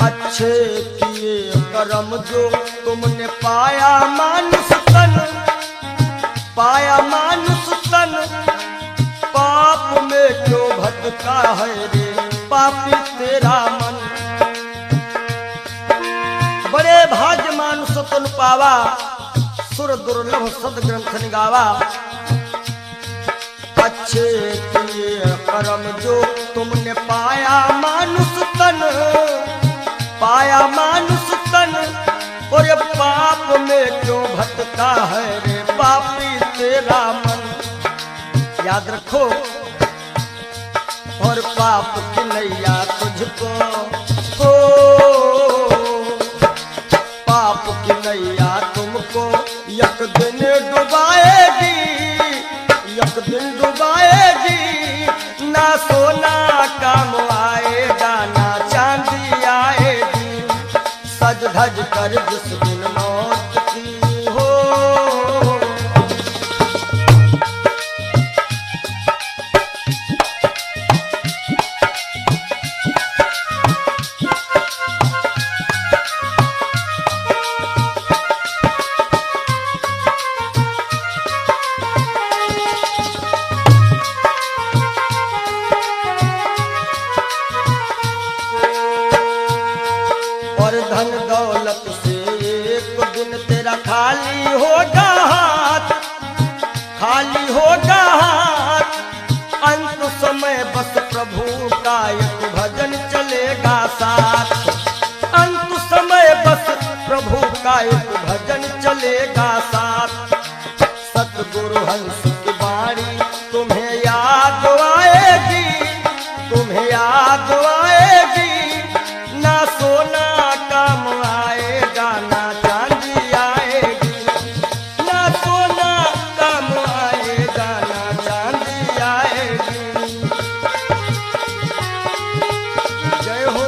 अच्छे किए कर्म जो तुमने पाया मानुष तन, पाया मानुष तन, पाप में क्यों भटका है रे पापी तेरा मन। सुतन पावा, सुर दुर्लभ सद ग्रंथ निगावा। अच्छे किए कर्म जो तुमने पाया मानुष तन, पाया मानुष तन, और ये पाप में क्यों भटका है रे पापी तेरा मन। याद रखो, और पाप की नैया तुझको हो, पाप की नैया तुमको एक दिन डुबाएगी, एक दिन डुबाएगी। ना सोना काम आएगा, ना चांदी आएगी। सज धज कर जिस दिन मौत की हो, धन दौलत से एक दिन तेरा खाली होगा हाथ, खाली होगा हाथ। अंत समय बस प्रभु का एक भजन चलेगा साथ, अंत समय बस प्रभु का एक भजन चलेगा साथ। सतगुरु हंस की बाणी तुम्हें याद आएगी, तुम्हें याद आएगी। ना सोना काम आएगा, ना चांदी आएगी। ना सोना काम आएगा, ना चांदी आएगी। जय हो।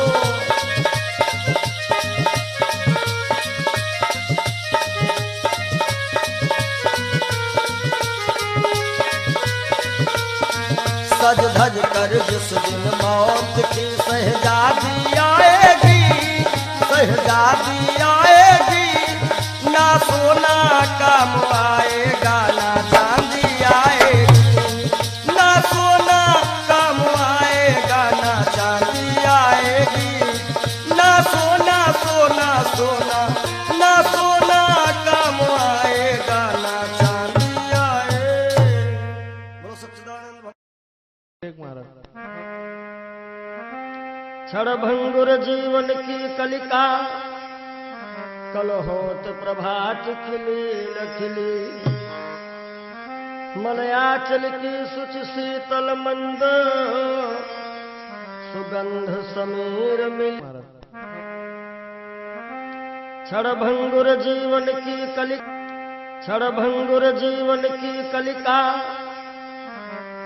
सज धज कर जिस दिन मौत की शहजादी आएगी, शहजादी आएगी। ना सोना काम आएगा, ना चांदी आएगी। ना सोना काम आएगा, ना चांदी आएगी। ना सोना सोना सोना, ना सोना काम आएगा, ना चांदी आएगी। बोलो सच्चिदानंद महाराज। क्षणभंगुर जीवन की कलिका, कल होत प्रभात खिली न खिली। मलयाचल की सुच शीतल मंद, सुगंध समीर मिल। क्षणभंगुर जीवन की कलिका, क्षणभंगुर जीवन की कलिका,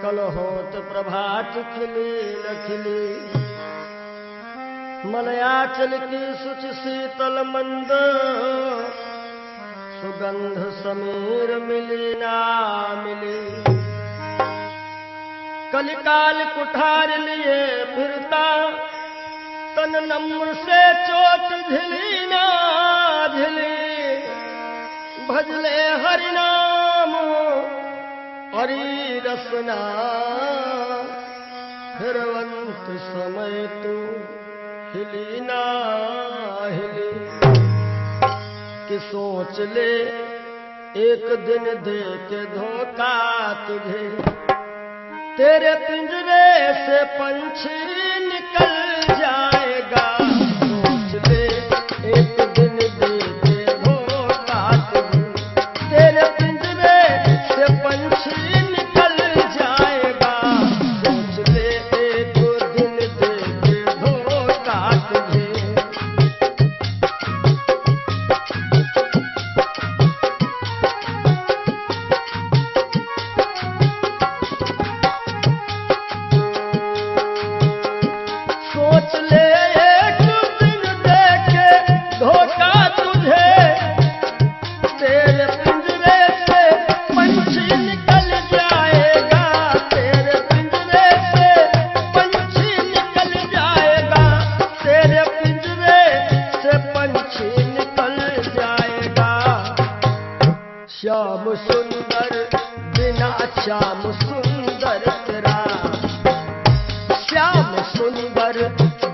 कल होत प्रभात खिली न खिली। मलयाचल की सुच शीतल मंद, सुगंध समीर मिली ना मिली। कलिकाल कुठार लिए फिरता, तन नम्र से चोट झिली ना झिली। भजले हरि नाम हरि रसना, फिरवंत समय तू हिली ना हिली। कि सोच ले एक दिन दे के धोखा तुझे, तेरे पिंजरे से पंछी निकल जाएगा। सोच ले एक दिन दे के धोखा तुझे, तेरे पिंजरे से पंछी निकल जाएगा। सोच ले एक दिन दे के धोखा तुझे। सोच ले एक दिन दे के धोखा तुझे, तेरे पिंजरे से पंछी निकल जाएगा। तेरे पिंजरे से पंछी निकल जाएगा। तेरे पिंजरे से पंछी निकल जाएगा। श्याम सुंदर बिना श्याम सुंदर तेरा, श्याम सुंदर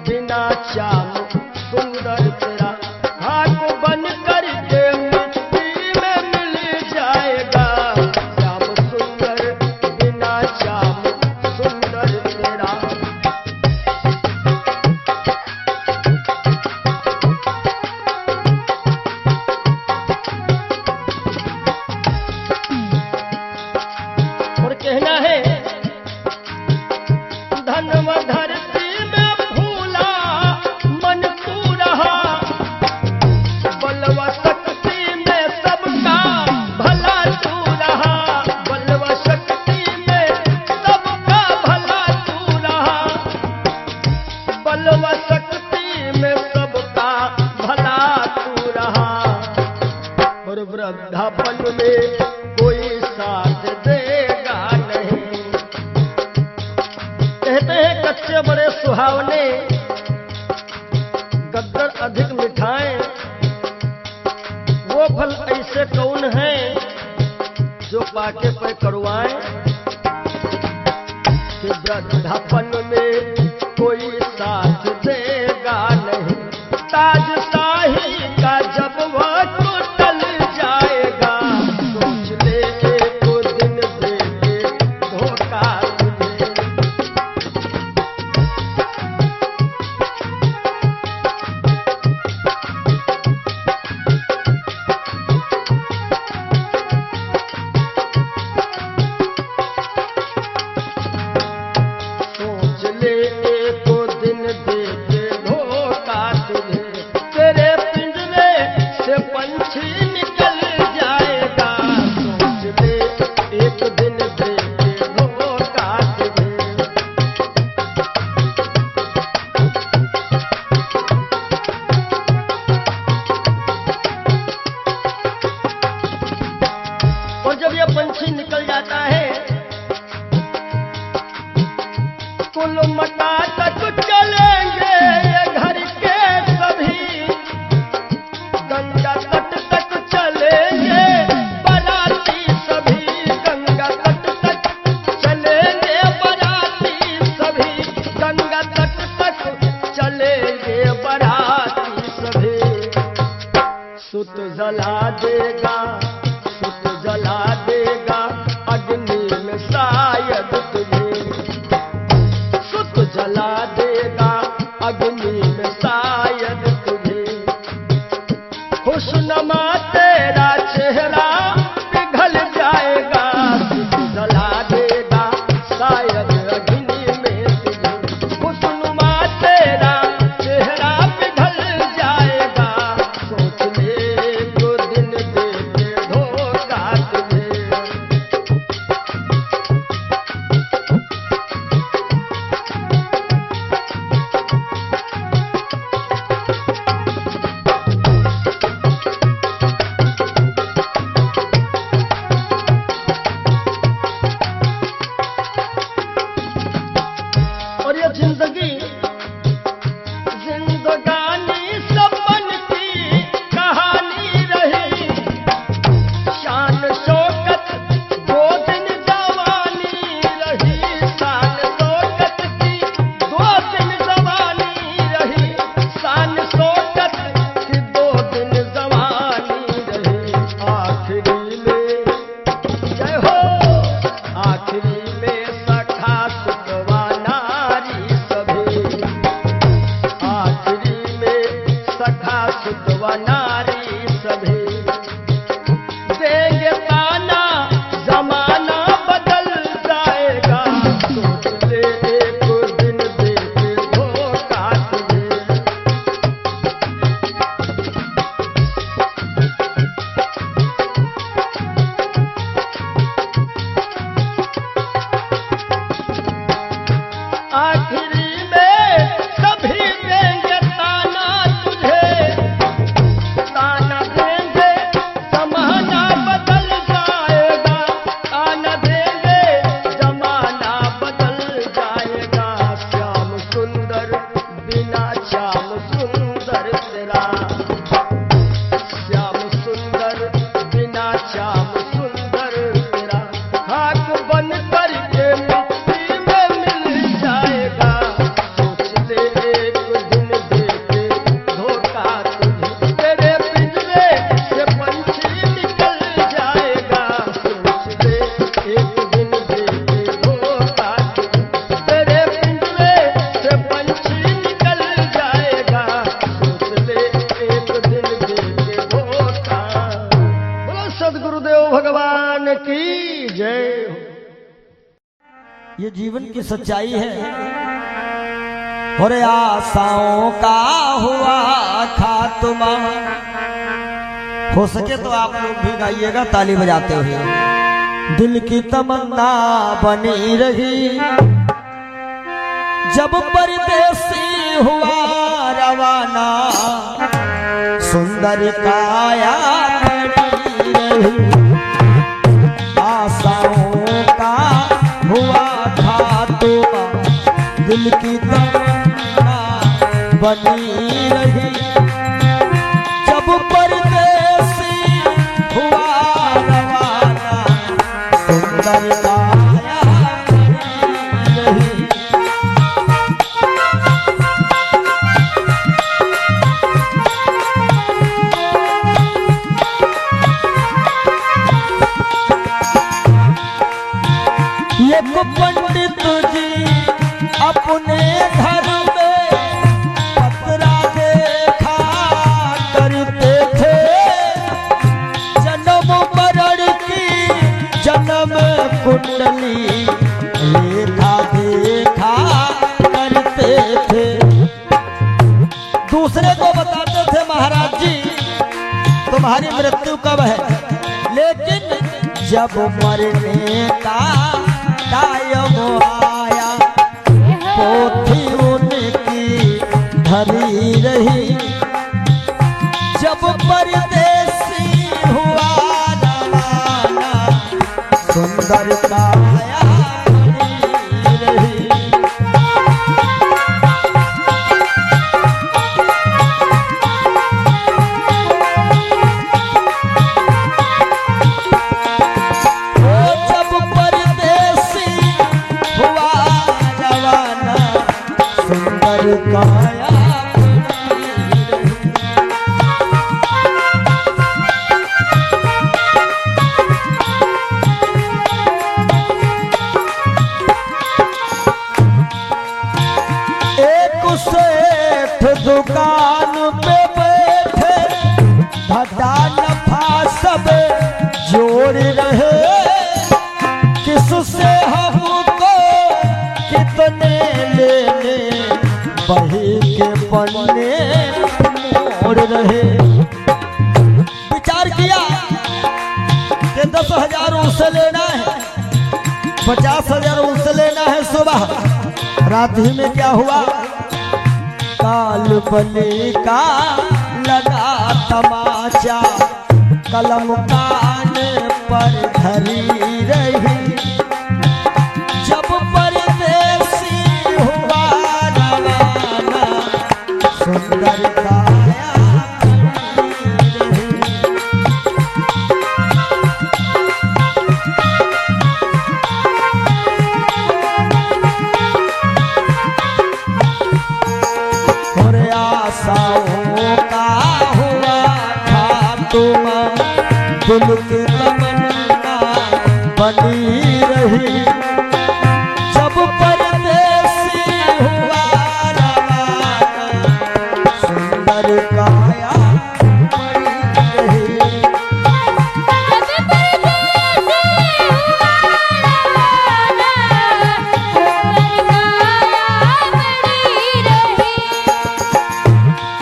बिना श्याम सुंदर तेरा। खाक बन कर के वृद्धापन में कोई साथ देगा नहीं। कहते हैं कच्चे बड़े सुहावने, गद्दर अधिक मिठाएं। वो फल ऐसे कौन है जो पाके पे करुआएं। कि वृद्धापन में कोई साथ देगा नहीं, ताज शाही का जब वह तो टल जाएगा। सोच ले एक दिन दे के धोखा तुझे। सोच ले एक दिन दे के धोखा तुझे, तेरे पिंजरे से पंछी निकल जाएगा। सोच ले एक दिन दे के धोखा तुझे। और जब यह पंछी निकल जाता है, कुल मटा तक चलेंगे ये घर के सभी, गंगा तट तक चलेंगे बाराती सभी। गंगा तट तक चलेंगे बाराती सभी, गंगा तट तक चलेंगे बाराती सभी। सुत जला देगा, सुत जला देगा अग्नि में शायद तुझे। सुत जला देगा अग्नि में शायद तुझे। खुशनुमा तेरा चेहरा पिघल जाएगा। सुत जला देगा शायद अग्नि में तुझे। खुशनुमा तेरा चेहरा पिघल जाएगा। सोच ले एक दिन दे के धोखा तुझे। और ये जिंदगी जिंदगानी सपन की कहानी रही। शान शौकत दो दिन जवानी रही। शान शौकत की दो दिन जवानी रही। शान शौकत की दो दिन जवानी रही। आखिरी में जय हो, आखिरी में सखा सुतवा नारी सभी। आखिरी में सखा सुतवा नारी सभी। देंगे ताना जमाना बदल जाएगा। सोच ले एक दिन दे के धोखा तुझे। आखिरी में सभी देंगे ताना तुझे। ताना देंगे जमाना बदल जाएगा। ताना देंगे जमाना बदल जाएगा। श्याम सुंदर बिना श्याम सुंदर तेरा। श्याम सुंदर बिना श्याम सुंदर तेरा। खाक बन करके मिट्टी में मिल जाएगा। सोच ले एक दिन दे के धोखा तुझे। तेरे पिंजरे से पंछी निकल जाएगा। सोच ले एक दिन दे के धोखा तुझे। तेरे पिंजरे से पंछी निकल जाएगा। सोच ले एक दिन दे के धोखा। बोलो सद्गुरुदेव भगवान की जय हो। ये जीवन की सच्चाई है। और आशाओं का हुआ खात्मा। हो सके तो आप लोग भी गाइएगा ताली बजाते हुए। दिल की तमन्ना बनी रही जब परदेसी हुआ रवाना। सुंदर काया खड़ी रही। रही। आशाओं का हुआ था तोबा, दिल की तमन्ना बनी रही। जब परदेसी हुआ रवाना, सुंदर काया बनी रही। एक पंडित जी अपने घर में पतरा देखा करते थे, जन्म मरण की जन्म कुंडली लेखा देखा करते थे। दूसरे को बताते थे महाराज जी तुम्हारी मृत्यु कब है, लेकिन जब मरने का टाइम आया पोथी उनकी धरी रही। जब परदेसी हुआ रवाना, सुंदर काया बनी रही। काया एक सेठ दुकान पे बैठे, घाटा नफा सब जोड़ रहे। किससे हमको कितने लेने, बही के पन्ने मोड़ रहे। विचार किया कि 10,000 उससे लेना है, 50,000 उससे लेना है। सुबह रात ही में क्या हुआ, काल बली का लगा तमाचा, कलम कान पर धरी रही। जब परदेसी हुआ रवाना, सुंदर काया बनी रही। और आशाओं का हुआ था तुम, दिल की तमन्ना बनी रही। जब परदेसी हुआ रवाना, सुंदर काया बनी रही।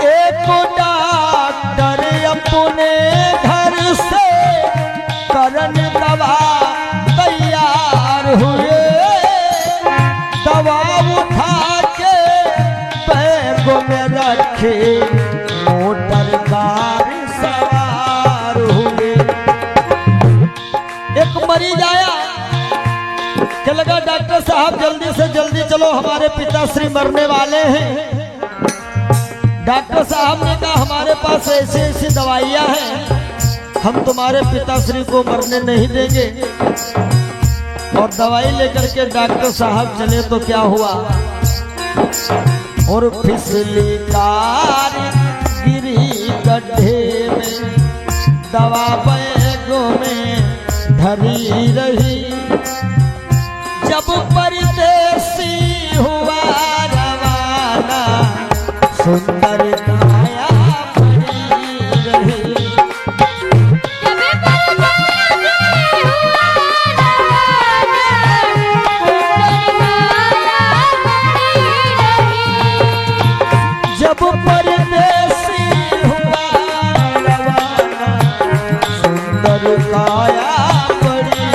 एक डॉक्टर अपने घर से करन दवा तैयार हुए। दवा उठा के बैग में रखे, मोटर कार सवार हुए। एक मरीज आया कि लगा डॉक्टर साहब जल्दी से जल्दी चलो, हमारे पिताश्री मरने वाले हैं। डॉक्टर साहब ने कहा हमारे पास ऐसी ऐसी दवाइयां हैं, हम तुम्हारे पिताश्री को मरने नहीं देंगे। और दवाई लेकर के डॉक्टर साहब चले तो क्या हुआ, और फिसली कार गिरी गड्ढे में, दवा बैगों में धरी रही। जब परदेसी हुआ रवाना, सुंदर काया बनी रही। जब परदेसी हुआ रवाना, सुंदर काया बनी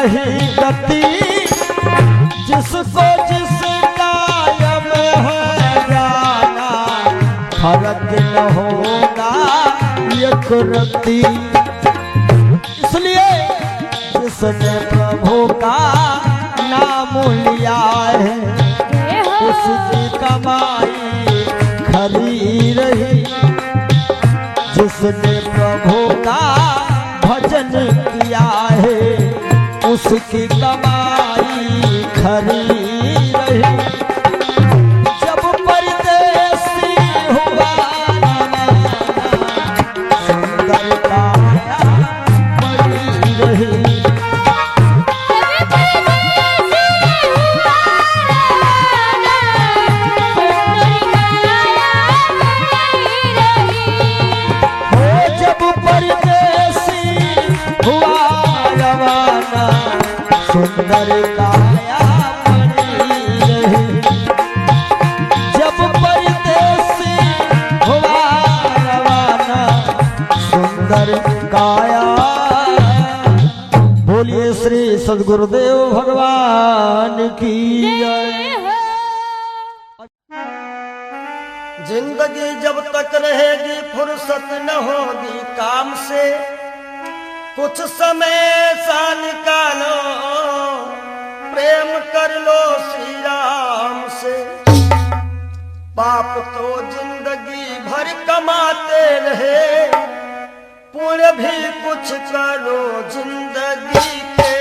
रही गति, जिसको जिस कायम है जाना, फर्क न होगा एक रत्ती। इसलिए जिसने प्रभु का नाम लिया है, उसकी कमाई खरी रही। जिसने प्रभु का भजन किया है, उसकी कमाई खरी रही। जब परदेसी हुआ सुंदर काया बड़ी रही। सुंदर काया बनी रही। जब परदेसी हुआ रवाना, सुंदर काया। बोलिए श्री सद्गुरुदेव भगवान की जय। जिंदगी जब तक रहेगी फुर्सत न होगी काम से, कुछ समय सा निकालो प्रेम कर लो श्री राम से। पाप तो जिंदगी भर कमाते रहे, पुण्य भी कुछ करो जिंदगी के।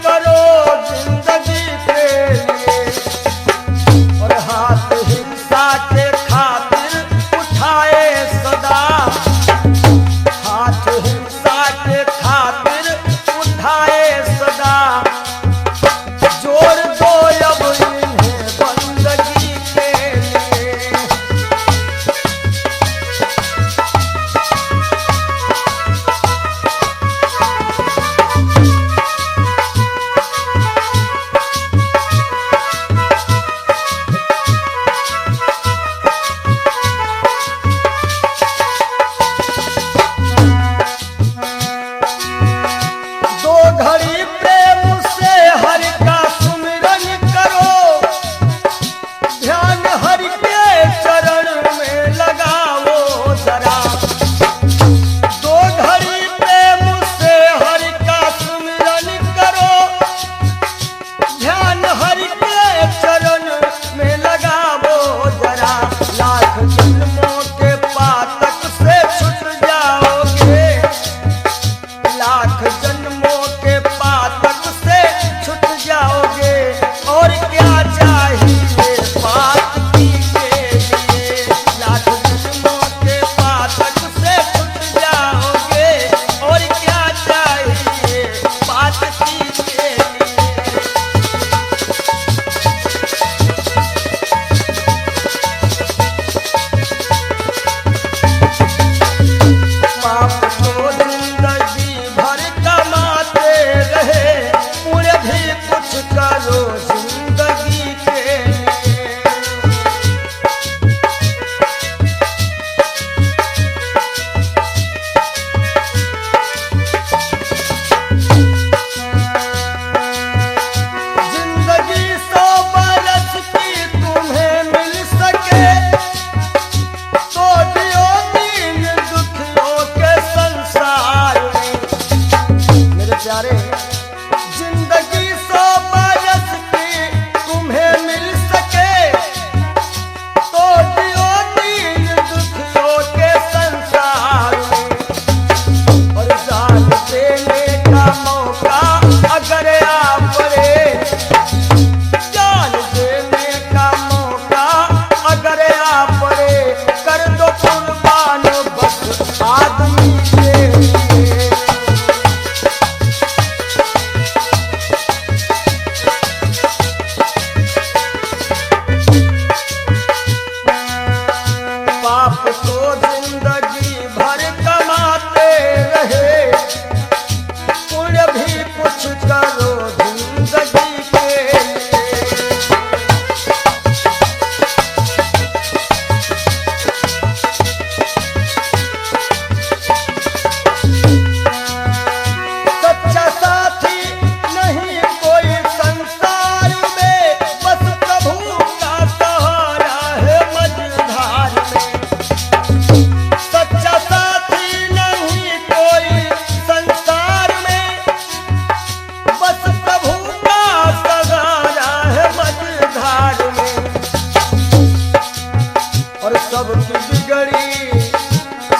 करो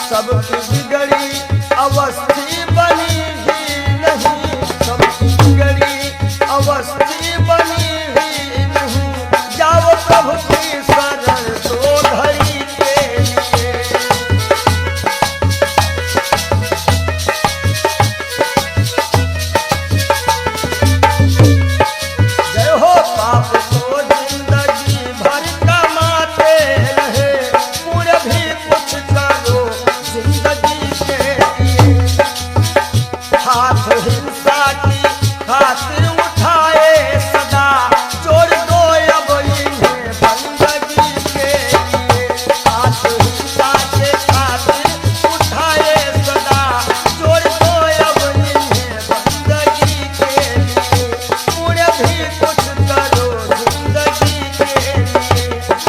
सबकी बिगड़ी अवस्थी बनी ही नहीं, सबकी बिगड़ी अवस्थी बनी ही नहीं। जाओ प्रभु की शरण दो घड़ी के लिए। जय हो पाप को जिंदगी भर कमाते रहे, पुण्य भी कुछ करो जिंदगी के लिए। हाथ हिंसा की खातिर उठाए सदा, जोड़ दो अब इन्हें बंदगी के लिए। हाथ हिंसा के खातिर उठाए सदा, जोड़ दो अब इन्हें बंदगी के लिए। पुण्य भी कुछ करो जिंदगी के लिए,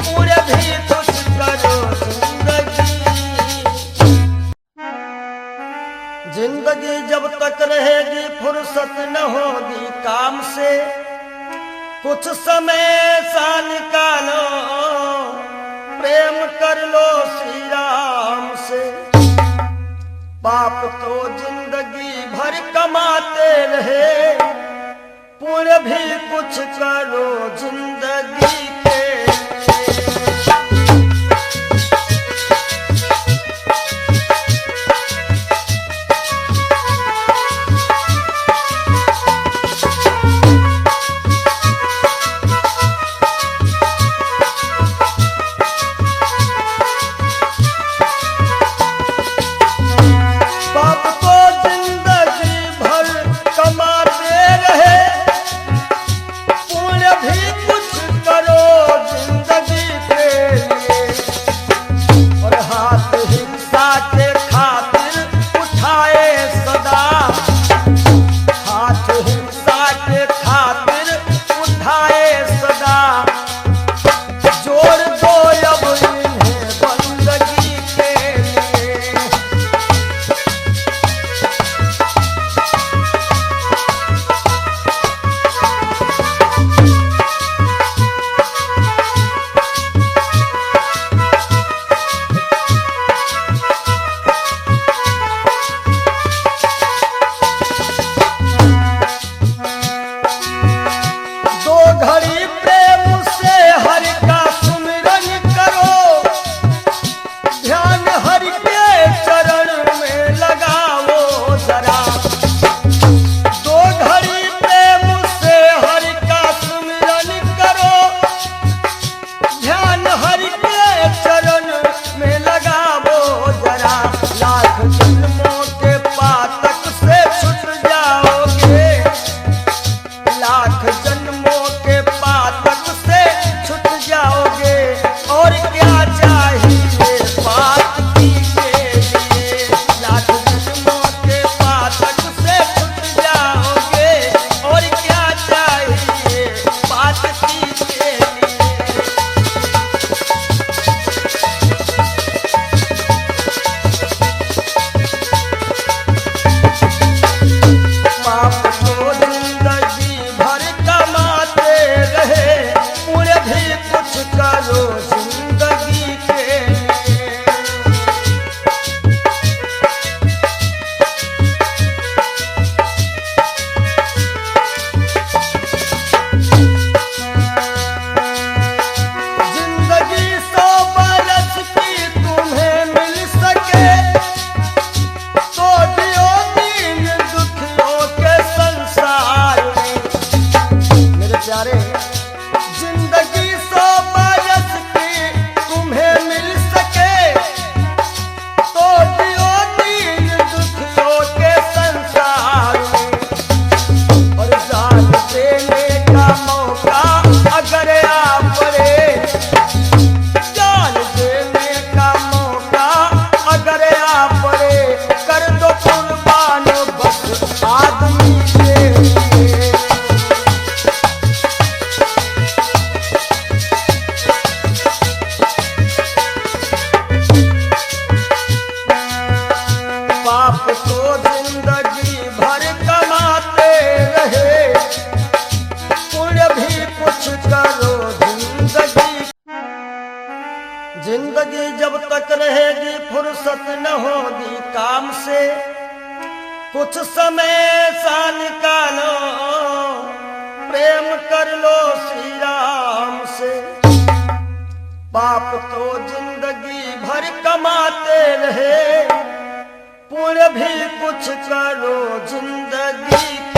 पुण्य भी कुछ करो जिंदगी जब तक रहेगी फुर्सत न होगी काम से। कुछ समय सा निकालो, प्रेम कर लो श्री राम से। पाप तो जिंदगी भर कमाते रहे, पुण्य भी कुछ करो जिंदगी के। पाप को जिंदगी भर कमाते रहे, पुण्य भी कुछ करो जिंदगी के लिए। और हाथ हिंसा के खातिर उठाए सदा, हाथ हिंसा के खातिर उठाए सदा, जोड़ दो अब इन्हें बंदगी के लिए। दो घड़ी प्रेम से हरि का सुमिरन करो, ध्यान हरि के चरण में लगाओ जरा। दो घड़ी प्रेम से हरि का सुमिरन करो, ध्यान हरि के चरण में लगाओ जरा। लाख जन्मों के पातक से छूट जाओगे, लाख जन्मों के पातक से छूट जाओगे। और क्या चाहिए पातकी के लिए, लाख जन्मों के पातक से छूट जाओगे। और क्या चाहिए पातकी के लिए। पाप को जिंदगी भर कमाते रहे, पुण्य भी कुछ करो जिंदगी के लिए। जब तक रहेगी फुर्सत न होगी काम से, कुछ समय सा निकालो प्रेम कर लो श्री राम से। पाप तो जिंदगी भर कमाते रहे, पुण्य भी कुछ करो जिंदगी